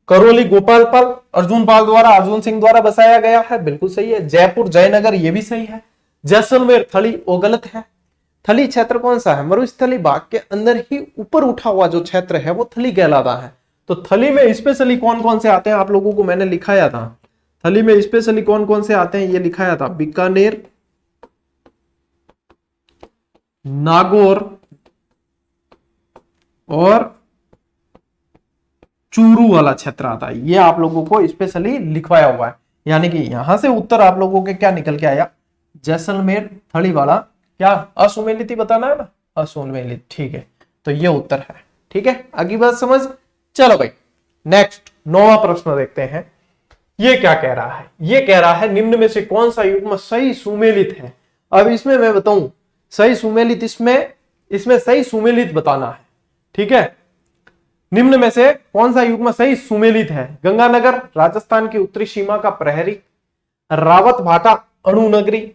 करौली गोपालपाल अर्जुन पाल द्वारा, अर्जुन सिंह द्वारा बसाया गया है, बिल्कुल सही है। जयपुर जयनगर ये भी सही है। जैसलमेर थली वो गलत है। थली क्षेत्र कौन सा है, मरुस्थली भाग के अंदर ही ऊपर उठा हुआ जो क्षेत्र है वो थली कहलाता है। तो थली में स्पेशली कौन कौन से आते हैं आप लोगों को मैंने लिखाया था। थली में स्पेशली कौन कौन से आते हैं ये लिखाया था, बीकानेर, नागौर और चूरू वाला क्षेत्र आता है। ये आप लोगों को स्पेशली लिखवाया हुआ है। यानी कि यहां से उत्तर आप लोगों के क्या निकल के आया, जैसलमेर थली वाला क्या असुमेलित बताना है ना, असुमेलित। ठीक है, तो ये उत्तर है। ठीक है, आगे बात समझ। चलो भाई नेक्स्ट 9वां प्रश्न देखते हैं। ये क्या कह रहा है, ये कह रहा है निम्न में से कौन सा युग्म सही सुमेलित है। अब इसमें मैं बताऊं सही सुमेलित, इसमें सही सुमेलित बताना है। ठीक है, निम्न में से कौन सा युग्म सही सुमेलित है। गंगानगर राजस्थान की उत्तरी सीमा का प्रहरी, रावत भाटा अणु नगरी,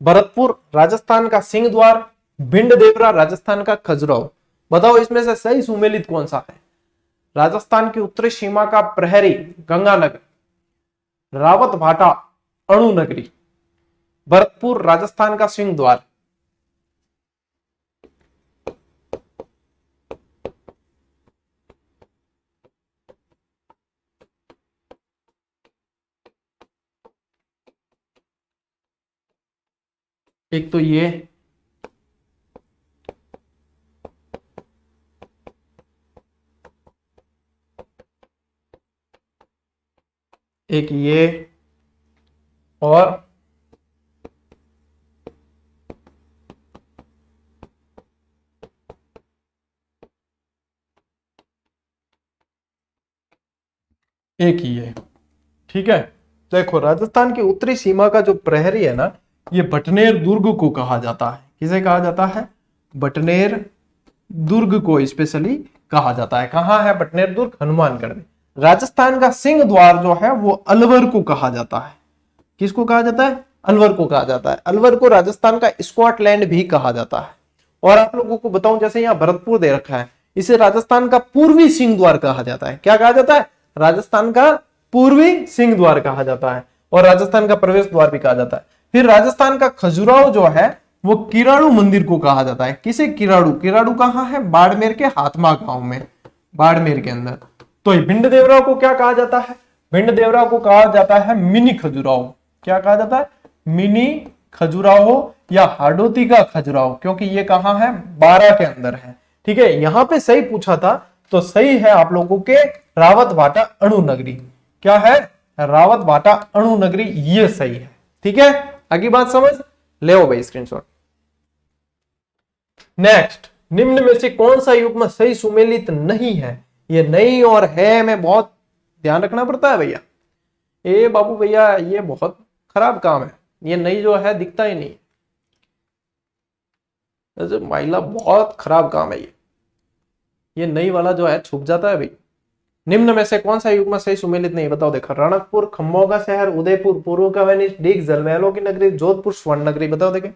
भरतपुर राजस्थान का सिंह द्वार, भिंड देवरा राजस्थान का खजुराहो। बताओ इसमें से सही सुमेलित कौन सा है। राजस्थान की उत्तरी सीमा का प्रहरी गंगानगर, रावत भाटा अणु नगरी, भरतपुर राजस्थान का सिंह द्वार। एक तो ये, एक ये, और एक ये। ठीक है, देखो राजस्थान की उत्तरी सीमा का जो प्रहरी है ना, ये बटनेर दुर्ग को कहा जाता है। किसे कहा जाता है, बटनेर दुर्ग को स्पेशली कहा जाता है। कहां है बटनेर दुर्ग, हनुमानगढ़ में। राजस्थान का सिंह द्वार जो है वो अलवर को कहा जाता है। किसको कहा जाता है, अलवर को कहा जाता है। अलवर को राजस्थान का स्कॉटलैंड भी कहा जाता है। और आप लोगों को बताऊं, जैसे यहाँ भरतपुर दे रखा है, इसे राजस्थान का पूर्वी सिंह द्वार कहा जाता है। क्या कहा जाता है, राजस्थान का पूर्वी सिंह द्वार कहा जाता है। और राजस्थान का प्रवेश द्वार भी कहा जाता है। फिर राजस्थान का खजुराहो जो है वो किराड़ू मंदिर को कहा जाता है। किसे, किराड़ू। किराड़ू कहां है, बाड़मेर के हाथमा गांव में, बाड़मेर के अंदर। तो भिंड देवरा को क्या कहा जाता है, भिंड देवरा को कहा जाता है मिनी खजुराहो। क्या कहा जाता है, मिनी खजुराहो या हाडोती का खजुराहो, क्योंकि ये कहां है, 12 के अंदर है। ठीक है, यहां पे सही पूछा था तो सही है आप लोगों के रावत भाटा अणु नगरी। क्या है? रावत भाटा अणु नगरी, ये सही है। ठीक है, आगे बात समझ ले भाई स्क्रीनशॉट। नेक्स्ट, निम्न में से कौन सा युग्म सही सुमेलित नहीं है? ये नहीं और है में बहुत ध्यान रखना पड़ता है भैया। ए बाबू भैया ये बहुत खराब काम है, ये नहीं जो है दिखता ही नहीं। महिला बहुत खराब काम है ये नहीं वाला जो है छुप जाता है भाई। निम्न में से कौन सा युग्म सही सुमेलित नहीं? बताओ। देखो, रणकपुर, खम्बों का शहर, उदयपुर, पूर्व का वेनिस, डीग, जलमहलों की नगरी, जोधपुर, स्वर्ण नगरी। बताओ देखें।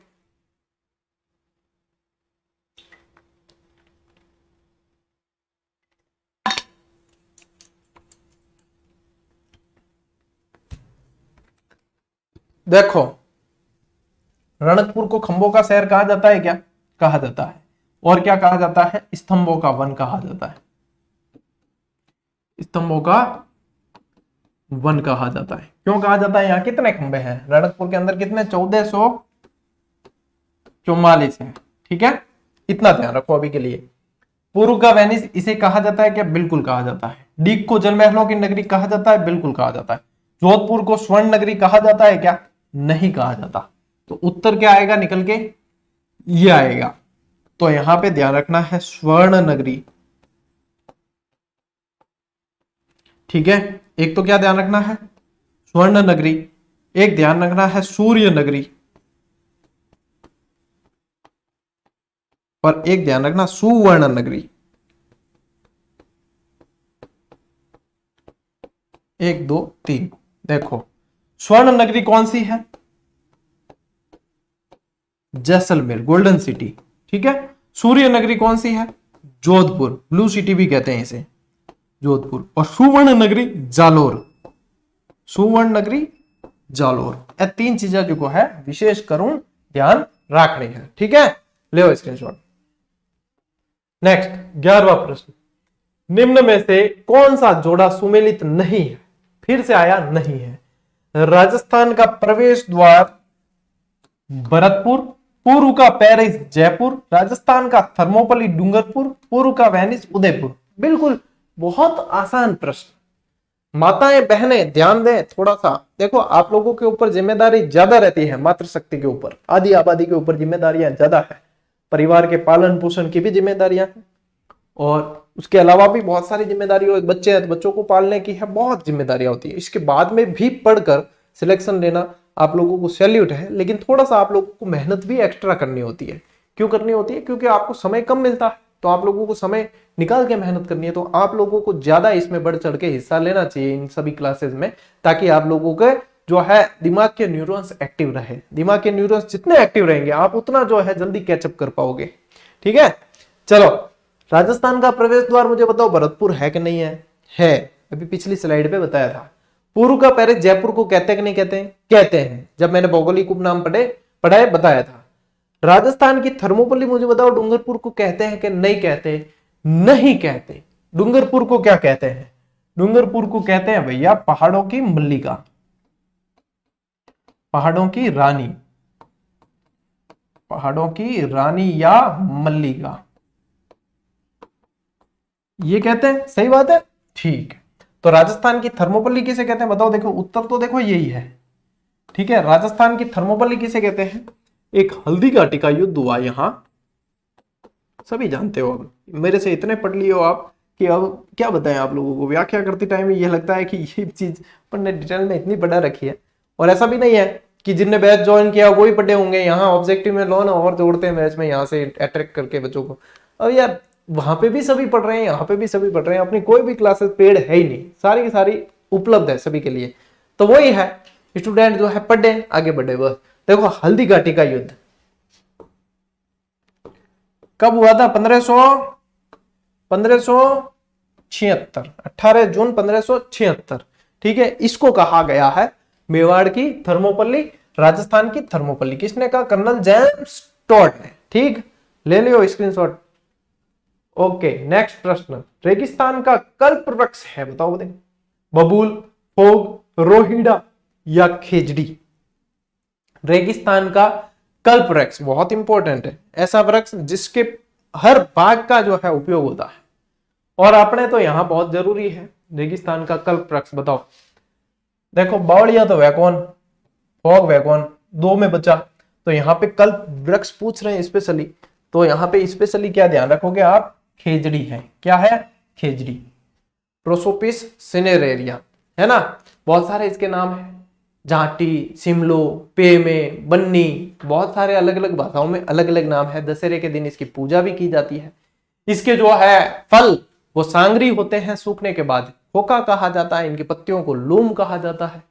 देखो, रणकपुर को खंभों का शहर कहा जाता है क्या? कहा जाता है। और क्या कहा जाता है? स्तंभों का वन कहा जाता है। स्तंभों का वन कहा जाता है। क्यों कहा जाता है? यहाँ कितने खंभे हैं रणकपुर के अंदर? कितने? 1444 है। ठीक है, इतना ध्यान रखो अभी के लिए। पूर्व का वेनिस इसे कहा जाता है क्या? बिल्कुल कहा जाता है। डीग को जलमहलों की नगरी कहा जाता है? बिल्कुल कहा जाता है। जोधपुर को स्वर्ण नगरी कहा जाता है क्या? नहीं कहा जाता। तो उत्तर क्या आएगा निकल के? ये आएगा। तो यहां पे ध्यान रखना है स्वर्ण नगरी। ठीक है, एक तो क्या ध्यान रखना है? स्वर्ण नगरी। एक ध्यान रखना है सूर्य नगरी, और एक ध्यान रखना सुवर्ण नगरी। 1 2 3। देखो, स्वर्ण नगरी कौन सी है? Jaisalmer, golden city. ठीक है। सूर्य नगरी कौन सी है? जोधपुर, ब्लू सिटी भी कहते हैं इसे, जोधपुर। और सुवर्ण नगरी जालोर, सुवर्ण नगरी जालोर। ये 3 चीजें जो है विशेष करूं ध्यान रखनी है। ठीक है, ले स्क्रीनशॉट। नेक्स्ट, 11वां प्रश्न, निम्न में से कौन सा जोड़ा सुमेलित नहीं है? फिर से आया नहीं है। राजस्थान का प्रवेश द्वार भरतपुर, पूर्व का पेरिस जयपुर, राजस्थान का थर्मोपल्ली डूंगरपुर, पूर्व का वेनिस उदयपुर। बिल्कुल, बहुत आसान प्रश्न। माताएं बहनें ध्यान दें थोड़ा सा। देखो, आप लोगों के ऊपर जिम्मेदारी ज्यादा रहती है, मातृशक्ति के ऊपर, आधी आबादी के ऊपर जिम्मेदारियां ज्यादा है। परिवार के पालन पोषण की भी जिम्मेदारियां हैं, और उसके अलावा भी बहुत सारी जिम्मेदारी, बच्चे हैं तो बच्चों को पालने की है, बहुत जिम्मेदारियां होती है। इसके बाद में भी पढ़कर सिलेक्शन लेना आप लोगों को सैल्यूट है, लेकिन थोड़ा सा आप लोगों को मेहनत भी एक्स्ट्रा करनी होती है। क्यों करनी होती है? क्योंकि आपको समय कम मिलता है, तो आप लोगों को समय निकाल के मेहनत करनी है। तो आप लोगों को ज्यादा इसमें बढ़ चढ़ के हिस्सा लेना चाहिए इन सभी क्लासेस में, ताकि आप लोगों के जो है दिमाग के न्यूरॉन्स एक्टिव रहे। दिमाग के न्यूरॉन्स जितने एक्टिव रहेंगे आप उतना जो है जल्दी कैचअप कर पाओगे। ठीक है, चलो। राजस्थान का प्रवेश द्वार मुझे बताओ भरतपुर है कि नहीं है? है, अभी पिछली स्लाइड पे बताया था। पूर्व का पेरिस जयपुर को कहते हैं कि नहीं कहते हैं? कहते हैं, जब मैंने भौगोलिक उपनाम पढ़ाए बताया था। राजस्थान की थर्मोपल्ली मुझे बताओ डूंगरपुर को कहते हैं कि नहीं कहते? नहीं कहते। डूंगरपुर को क्या कहते हैं? डूंगरपुर को कहते हैं भैया पहाड़ों की मल्लिका, पहाड़ों की रानी, पहाड़ों की रानी या मल्लिका, ये कहते हैं। सही बात है, ठीक है। तो राजस्थान की थर्मोपल्ली किसे कहते हैं बताओ? देखो, उत्तर तो देखो यही है। ठीक है, राजस्थान की थर्मोपल्ली किसे कहते हैं? एक हल्दी घाटी का युद्ध हुआ यहां, सभी जानते हो। अब मेरे से इतने पढ़ लिए हो आप कि अब क्या बताएं आप लोगों को। व्याख्या करते टाइम ये लगता है कि ये चीज अपन ने डिटेल में इतनी पढ़ा रखी है, और ऐसा भी नहीं है कि जिनने बैच ज्वाइन किया वही पढ़े होंगे। यहाँ ऑब्जेक्टिव में लो ना और जोड़ते हैं बैच में, यहाँ से अट्रैक्ट करके बच्चों को। अब यार वहां पे भी सभी पढ़ रहे हैं, यहाँ पे भी सभी पढ़ रहे हैं, अपनी कोई भी क्लासेस पेड है ही नहीं, सारी की सारी उपलब्ध है सभी के लिए। तो वही है, स्टूडेंट जो है पढ़े आगे बढ़े बस। देखो, हल्दी घाटी का युद्ध कब हुआ था? 1576, 18 जून 1576। ठीक है, इसको कहा गया है मेवाड़ की थर्मोपल्ली, राजस्थान की थर्मोपल्ली। किसने कहा? कर्नल जेम्स टॉड ने। ठीक, ले लियो स्क्रीनशॉट। ओके, नेक्स्ट प्रश्न, रेगिस्तान का कल्प वृक्ष है बताओ? बबूल, फोग, रोहिड़ा या खेजड़ी? रेगिस्तान का कल्प वृक्ष बहुत इंपॉर्टेंट है, ऐसा वृक्ष जिसके हर भाग का जो है उपयोग होता है। और अपने तो यहाँ बहुत जरूरी है, रेगिस्तान का कल्प वृक्ष बताओ। देखो बावड़िया तो वैकोन, फॉग वैकोन, दो में बचा, तो यहाँ पे कल्प वृक्ष पूछ रहे हैं स्पेशली, तो यहाँ पे स्पेशली क्या ध्यान रखोगे आप, खेजड़ी है। क्या है? खेजड़ी, प्रोसोपिस सिनेरेरिया, है ना। बहुत सारे इसके नाम है, जाटी, सिमलो, पेमे, बन्नी, बहुत सारे अलग अलग भाषाओं में अलग अलग नाम है। दशहरे के दिन इसकी पूजा भी की जाती है। इसके जो है फल वो सांगरी होते हैं, सूखने के बाद होका कहा जाता है, इनकी पत्तियों को लूम कहा जाता है।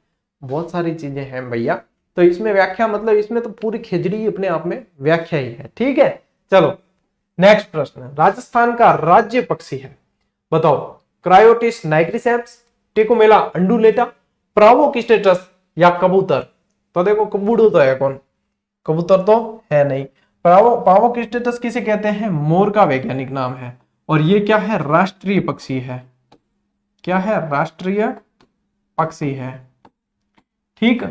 बहुत सारी चीजें हैं भैया, तो इसमें व्याख्या मतलब इसमें तो पूरी खिचड़ी अपने आप में व्याख्या ही है। ठीक है, चलो नेक्स्ट प्रश्न। राजस्थान का राज्य पक्षी है, बताओ। क्रायोटिस नाइग्रिसेप्स, टिकोमेला अंडुलेटा, प्रावोकिस्टेटस या कबूतर। तो देखो कबूड़ो तो है कौन, कबूतर तो है नहीं। पावोकिस्टेटस किसे कहते हैं? मोर का वैज्ञानिक नाम है, और ये क्या है? राष्ट्रीय पक्षी है। क्या है? राष्ट्रीय पक्षी है। ठीक।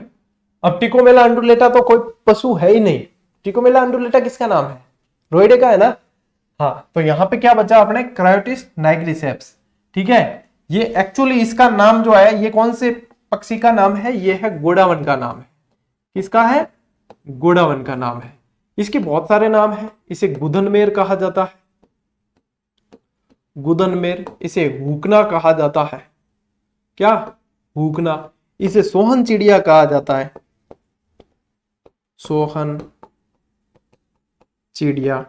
अब टिकोमेला अंडुलेटा तो कोई पशु है ही नहीं। टिकोमेला अंडुलेटा किसका नाम है? रोइडे का है ना। हाँ, तो यहां पे क्या बचा अपने? क्रायोटिस नाइग्रिसेप्स। ठीक है, ये एक्चुअली इसका नाम जो है, ये कौन से पक्षी का नाम है? ये है गोडावन का नाम है। किसका है? गोडावन का नाम है। इसके बहुत सारे नाम है। इसे गुदनमेर कहा जाता है, गुदनमेर। इसे हुकना कहा जाता है। क्या? हुकना। इसे सोहन चिड़िया कहा जाता है, सोहन चिड़िया।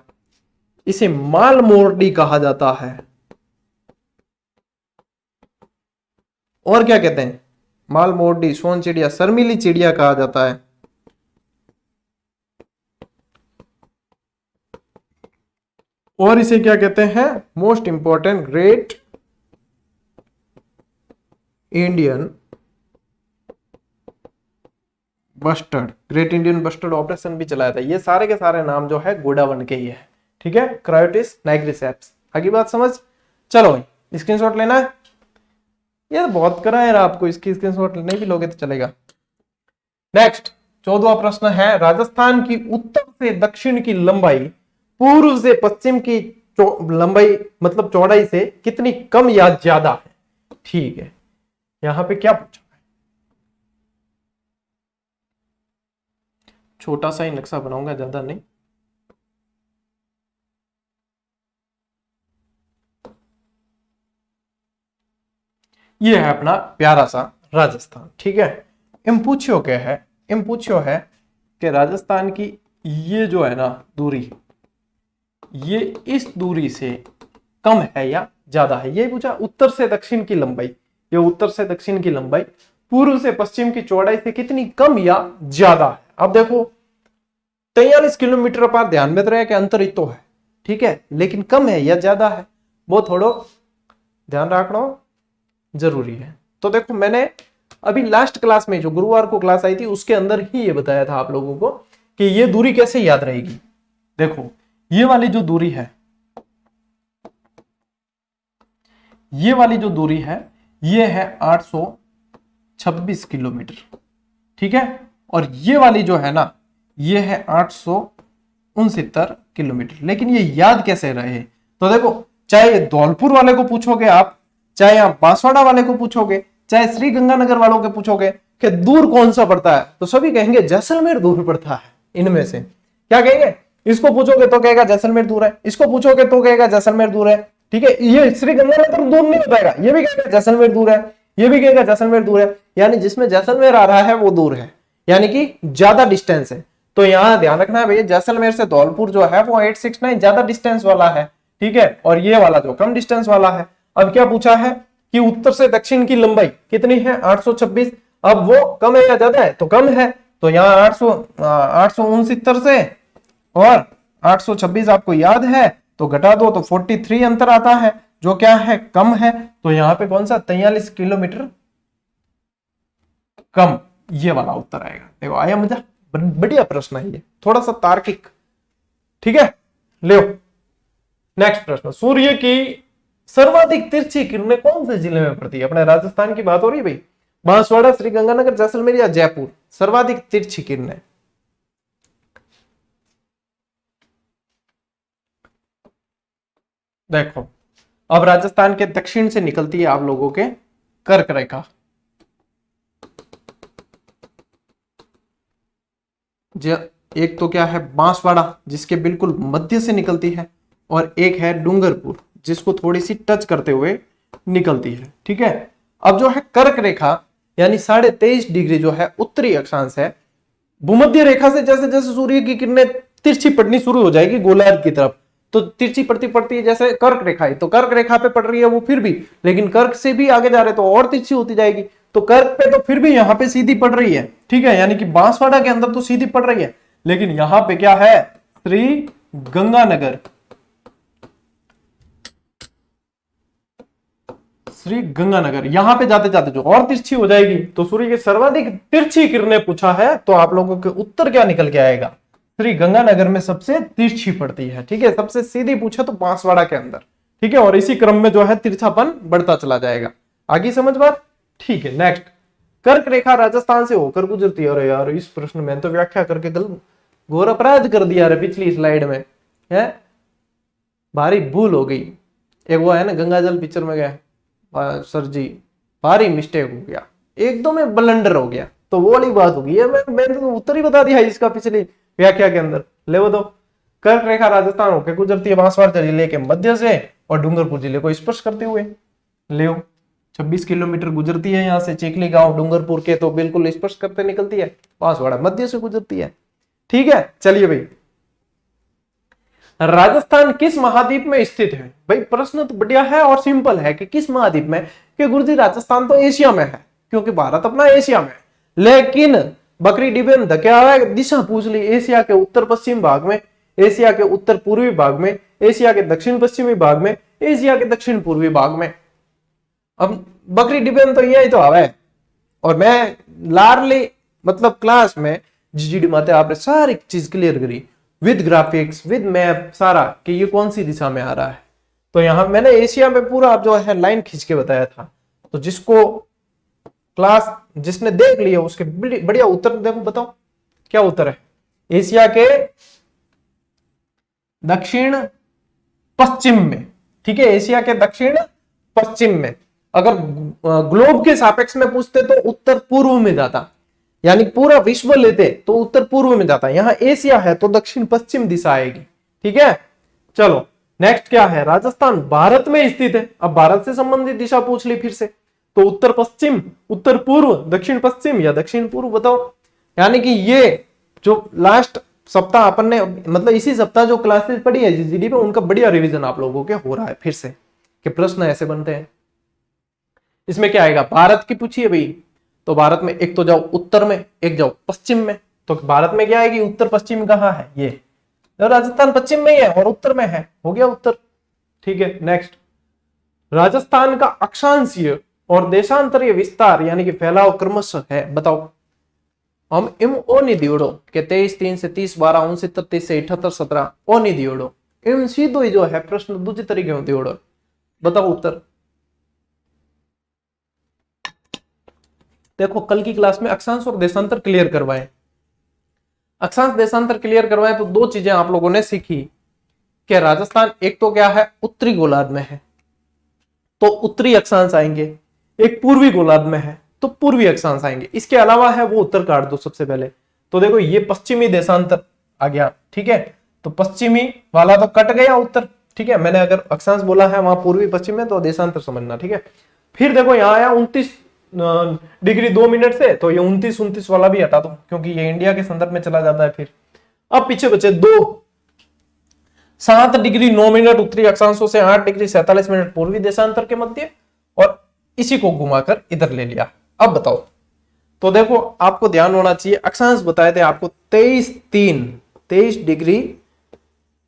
इसे माल मोरडी कहा जाता है। और क्या कहते हैं? माल मोरडी, सोहन चिड़िया, शर्मीली चिड़िया कहा जाता है। और इसे क्या कहते हैं? Most important, great Indian bustard. Great Indian bustard operation भी चलाया था। ये सारे के सारे नाम जो है गोडावन के ही है। ठीक है, क्रायोटिस नाइग्रिसेप्स। आगे बात समझ। चलो भाई स्क्रीनशॉट लेना है, ये तो बहुत करा है आपको, इसकी स्क्रीनशॉट नहीं भी लोगे तो चलेगा। नेक्स्ट 14वां प्रश्न है, राजस्थान की उत्तर से दक्षिण की लंबाई पूर्व से पश्चिम की लंबाई मतलब चौड़ाई से कितनी कम या ज्यादा है? ठीक है, यहां पे क्या पूछा है? छोटा सा ही नक्शा बनाऊंगा, ज्यादा नहीं। ये है अपना प्यारा सा राजस्थान। ठीक है, इन पूछो क्या है? इन पूछो है कि राजस्थान की ये जो है ना दूरी, ये इस दूरी से कम है या ज्यादा है, ये पूछा। उत्तर से दक्षिण की लंबाई, ये उत्तर से दक्षिण की लंबाई पूर्व से पश्चिम की चौड़ाई से कितनी कम या ज्यादा है। अब देखो 43 किलोमीटर पर ध्यान में तो रहे कि अंतर तो है, ठीक है, लेकिन कम है या ज्यादा है वो थोड़ा ध्यान रखना जरूरी है। तो देखो मैंने अभी लास्ट क्लास में जो गुरुवार को क्लास आई थी उसके अंदर ही ये बताया था आप लोगों को कि ये दूरी कैसे याद रहेगी। देखो ये वाली जो दूरी है, ये वाली जो दूरी है ये है 826 किलोमीटर। ठीक है, और ये वाली जो है ना ये है 869 किलोमीटर। लेकिन ये याद कैसे रहे? तो देखो चाहे धौलपुर वाले को पूछोगे आप, चाहे आप बांसवाड़ा वाले को पूछोगे, चाहे श्री गंगानगर वालों के पूछोगे कि दूर कौन सा पड़ता है, तो सभी कहेंगे जैसलमेर दूर पड़ता है। इनमें से क्या कहेंगे? इसको पूछोगे तो कहेगा जैसलमेर दूर है, इसको पूछोगे तो कहेगा जैसलमेर दूर है। ठीक है, ये श्री गंगानगर दूर नहीं हो पाएगा, ये भी कहेगा जैसलमेर दूर है, ये भी कहेगा जैसलमेर दूर है। यानी जिसमें जैसलमेर आ रहा है वो दूर है, यानी कि ज्यादा डिस्टेंस है। तो यहां ध्यान रखना है भैया, जैसलमेर से धौलपुर जो है वो 869 ज्यादा डिस्टेंस वाला है। ठीक है, और ये वाला जो कम डिस्टेंस वाला है। अब क्या पूछा है कि उत्तर से दक्षिण की लंबाई कितनी है? 826। अब वो कम है या ज्यादा है? तो कम है। तो यहाँ 869 से और 826 आपको याद है तो घटा दो तो 43 अंतर आता है, जो क्या है? कम है। तो यहाँ पे कौन सा? 43 किलोमीटर कम, ये वाला उत्तर आएगा। देखो आया मजा, बढ़िया प्रश्न है ये, थोड़ा सा तार्किक। ठीक है, ले नेक्स्ट प्रश्न। सूर्य की सर्वाधिक तिरछी किरणें कौन से जिले में पड़ती है? अपने राजस्थान की बात हो रही है भाई, बांसवाड़ा, श्रीगंगानगर, जैसलमेर या जयपुर? सर्वाधिक तिरछी किरणें देखो अब राजस्थान के दक्षिण से निकलती है आप लोगों के कर्क रेखा। एक तो क्या है बांसवाड़ा जिसके बिल्कुल मध्य से निकलती है, और एक है डूंगरपुर जिसको थोड़ी सी टच करते हुए निकलती है। ठीक है, अब जो है कर्क रेखा यानी 23.5 डिग्री जो है उत्तरी अक्षांश है, भूमध्य रेखा से जैसे जैसे सूर्य की किरणें तिरछी पड़नी शुरू हो जाएगी गोलार्ध की तरफ, तो तिरछी पड़ती पड़ती है, जैसे कर्क रेखा है तो कर्क रेखा पे पड़ रही है वो फिर भी, लेकिन कर्क से भी आगे जा रहे तो और तिरछी होती जाएगी, तो कर्क पे तो फिर भी यहाँ पे सीधी पड़ रही है। ठीक है, यानी कि बांसवाड़ा के अंदर तो सीधी पड़ रही है, लेकिन यहां पे क्या है श्री गंगानगर, श्री गंगानगर यहां पे जाते जाते जो और तिरछी हो जाएगी, तो सूर्य की सर्वाधिक तिरछी किरणें पूछा है तो आप लोगों के उत्तर क्या निकल के आएगा, श्री गंगानगर में सबसे तिरछी पड़ती है। ठीक है, सबसे सीधी पूछा तो बांसवाड़ा के अंदर। ठीक है, और इसी क्रम में जो है तिरछापन बढ़ता चला जाएगा। आगे समझ बात? ठीक है, नेक्स्ट, कर्क रेखा राजस्थान से होकर गुजरती है। अरे यार इस प्रश्न में तो व्याख्या करके घोर अपराध कर दिया रे पिछली स्लाइड में, है भारी भूल हो गई। एक वो है ना गंगाजल पिक्चर में गया सर जी भारी मिस्टेक हो गया, एकदम में ब्लंडर हो गया, तो वो वाली बात होगी। मैंने तो उत्तर ही बता दिया इसका पिछली व्याख्या के अंदर। ले वो दो, कर्क रेखा राजस्थान होकर गुजरती है बांसवाड़ा जिले के मध्य से और डूंगरपुर जिले को स्पर्श करते हुए। ले 26 किलोमीटर गुजरती है यहाँ से चिखली गांव डूंगरपुर के, तो बिल्कुल स्पर्श करते निकलती है, बांसवाड़ा मध्य से गुजरती है। ठीक है, चलिए भाई, राजस्थान किस महाद्वीप में स्थित है? भाई प्रश्न तो बढ़िया है और सिंपल है कि किस महाद्वीप में, कि गुरुजी राजस्थान तो एशिया में है, क्योंकि भारत अपना एशिया में है, लेकिन बकरी डिब्बे में धक्या दिशा पूछ ली, एशिया के उत्तर पश्चिम भाग में, एशिया के उत्तर पूर्वी भाग में, एशिया के दक्षिण पश्चिमी भाग में, एशिया के दक्षिण पूर्वी भाग में। अब बकरी डिब्बे में तो यही तो हवा है, और मैं लार्ली मतलब क्लास में जीजीडी माते आपने सारी चीज क्लियर करी विद ग्राफिक्स विद मैप सारा कि ये कौन सी दिशा में आ रहा है। तो यहां मैंने एशिया में पूरा जो है लाइन खींच के बताया था, तो जिसको क्लास जिसने देख लिया उसके बढ़िया उत्तर देखो, बताओ क्या उत्तर है? एशिया के दक्षिण पश्चिम में। ठीक है, एशिया के दक्षिण पश्चिम में। अगर ग्लोब के सापेक्ष में पूछते तो उत्तर पूर्व में जाता, यानी पूरा विश्व लेते तो उत्तर पूर्व में जाता, यहां एशिया है तो दक्षिण पश्चिम दिशा आएगी। ठीक है, चलो नेक्स्ट क्या है? राजस्थान भारत में स्थित है। अब भारत से संबंधित दिशा पूछ ली फिर से, तो उत्तर पश्चिम, उत्तर पूर्व, दक्षिण पश्चिम या दक्षिण पूर्व बताओ। यानी कि ये जो लास्ट सप्ताह अपन ने मतलब इसी सप्ताह जो क्लासेस पढ़ी है जीजीडी पे, उनका बढ़िया रिवीजन आप लोगों के हो रहा है फिर से कि प्रश्न ऐसे बनते हैं। इसमें क्या आएगा? भारत की पूछिए भाई, तो भारत में एक तो जाओ उत्तर में, एक जाओ पश्चिम में, तो भारत में क्या आएगी? उत्तर पश्चिम कहाँ है? ये तो राजस्थान पश्चिम में ही है और उत्तर में है, हो गया उत्तर। ठीक है, नेक्स्ट, राजस्थान का अक्षांशीय और देशांतरीय विस्तार यानी कि फैलाव क्रमशः है, बताओ। हम इम ओ नहीं दियोड़ो के 23 से 30 12 29 33 से 78 17 ओ नहीं दियोड़ो, इम सीधो ही जो है प्रश्न दूसरे तरीके में दियोड़ो, बताओ उत्तर। देखो कल की क्लास में अक्षांश और देशांतर क्लियर करवाए, अक्षांश देशांतर क्लियर करवाए तो दो चीजें आप लोगों ने सीखी कि राजस्थान एक तो क्या है उत्तरी गोलार्ध में है तो उत्तरी अक्षांश आएंगे, एक पूर्वी गोलार्ध में है तो पूर्वी अक्षांश आएंगे, इसके अलावा है वो उत्तर काट दो सबसे पहले। तो देखो ये पश्चिमी देशांतर आ गया। ठीक है, तो पश्चिमी वाला तो कट गया उत्तर। ठीक है, मैंने अगर अक्षांश बोला है वहां पूर्वी पश्चिम में तो देशांतर समझना। ठीक है, फिर देखो यहाँ आया 29 डिग्री 2 मिनट से, तो ये 29 वाला भी हटा दो क्योंकि ये इंडिया के संदर्भ में चला जाता है। फिर अब पीछे बचे 7 डिग्री 9 मिनट उत्तरी अक्षांशों से 8 डिग्री 47 मिनट पूर्वी देशांतर के मध्य, और इसी को घुमाकर इधर ले लिया। अब बताओ, तो देखो आपको ध्यान होना चाहिए, अक्षांश बताए थे आपको 23 डिग्री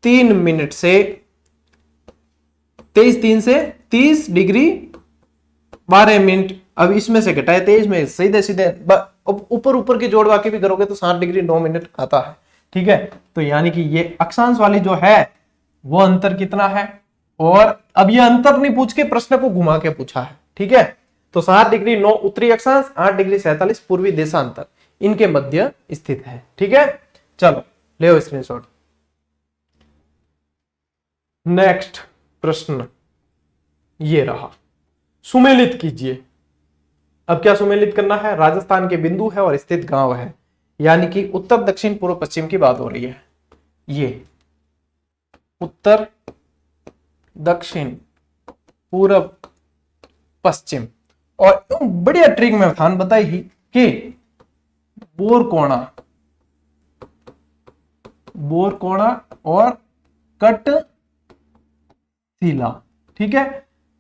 3 मिनट से 23 से 30 डिग्री 12 मिनट। अब इसमें से घटाए 23 में सीधे सीधे ऊपर की जोड़ बाकी भी करोगे तो 7 डिग्री 9 मिनट आता है। ठीक है, तो यानी कि ये अक्षांश वाली जो है वो अंतर कितना है, और अब ये अंतर नहीं पूछ के प्रश्न को घुमा के पूछा है। ठीक है, तो 7 डिग्री 9 उत्तरी अक्षांश, 8 डिग्री 47 पूर्वी देशांतर, इनके मध्य स्थित है। ठीक है, चलो ले स्क्रीनशॉट। नेक्स्ट प्रश्न, ये रहा, सुमेलित कीजिए। अब क्या सुमेलित करना है? राजस्थान के बिंदु है और स्थित गांव है, यानी कि उत्तर दक्षिण पूर्व पश्चिम की बात हो रही है। ये उत्तर दक्षिण पूर्व पश्चिम। और बढ़िया ट्रिक में ध्यान बताई ही कि बोरकोणा और कटशिला, ठीक है,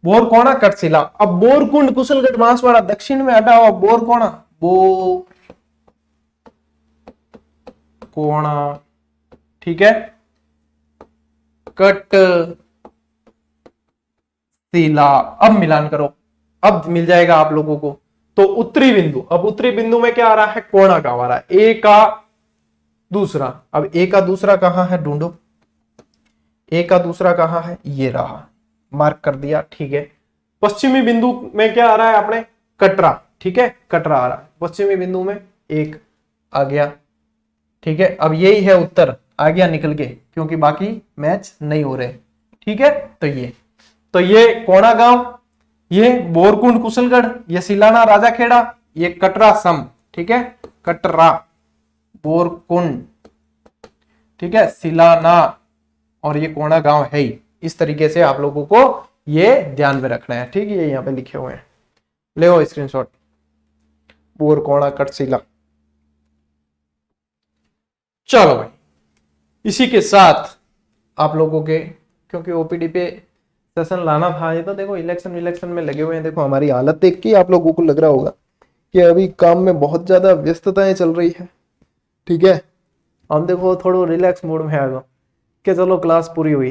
बोरकोणा कटशिला। अब बोरकुंड कुशलगढ़ बांसवाड़ा दक्षिण में हटा हुआ बोरकोणा, बोरकोणा, ठीक है, कटशिला। अब मिलान करो, अब मिल जाएगा आप लोगों को। तो उत्तरी बिंदु, अब उत्तरी बिंदु में क्या आ रहा है? कोणा गांव आ रहा है, ए का दूसरा। अब ए का दूसरा कहां है? ढूंढो, ए का दूसरा कहां है? ये रहा, मार्क कर दिया, ठीक है। पश्चिमी बिंदु में क्या आ रहा है अपने? कटरा, ठीक है, कटरा आ रहा है पश्चिमी बिंदु में, एक आ गया, ठीक है। अब यही है उत्तर, आ गया निकल के, क्योंकि बाकी मैच नहीं हो रहे, ठीक है। तो ये कोणा गांव, ये बोरकुंड कुशलगढ़, ये सिलाना राजाखेड़ा, ये कटरा सम, ठीक है, कटरा, बोरकुंड, ठीक है, सिलाना, और ये कोणा गांव है ही। इस तरीके से आप लोगों को ये ध्यान में रखना है, ठीक है। ये यहाँ पे लिखे हुए हैं, ले लो स्क्रीनशॉट, बोरकोणा कटशिला। चलो भाई, इसी के साथ आप लोगों के, क्योंकि ओपीडी पे सेशन लाना था, ये तो देखो इलेक्शन में लगे हुए हैं। देखो हमारी हालत देख के आप लोगों को लग रहा होगा कि अभी काम में बहुत ज्यादा व्यस्तताएं चल रही है, ठीक है। हम देखो थोड़ा रिलैक्स मोड में आ गए कि चलो क्लास पूरी हुई,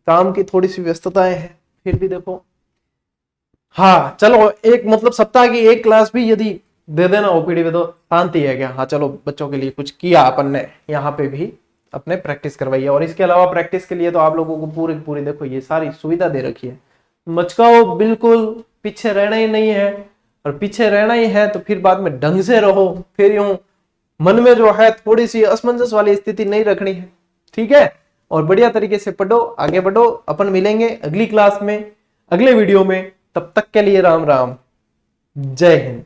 काम की थोड़ी सी व्यस्तताएं हैं, फिर भी देखो, हाँ चलो, एक मतलब सप्ताह की एक क्लास भी यदि दे देना ओपीडी में तो शांति है क्या। हाँ चलो, बच्चों के लिए कुछ किया अपन ने, यहाँ पे भी अपने प्रैक्टिस करवाई है। और इसके अलावा प्रैक्टिस के लिए तो आप लोगों को पूरी देखो ये सारी सुविधा दे रखी है। मचकाओ बिल्कुल, पीछे रहना ही नहीं है, और पीछे रहना ही है तो फिर बाद में ढंग से रहो, फिर यूं मन में जो है थोड़ी सी असमंजस वाली स्थिति नहीं रखनी है, ठीक है। और बढ़िया तरीके से पढ़ो, आगे बढ़ो। अपन मिलेंगे अगली क्लास में, अगले वीडियो में। तब तक के लिए राम राम, जय हिंद।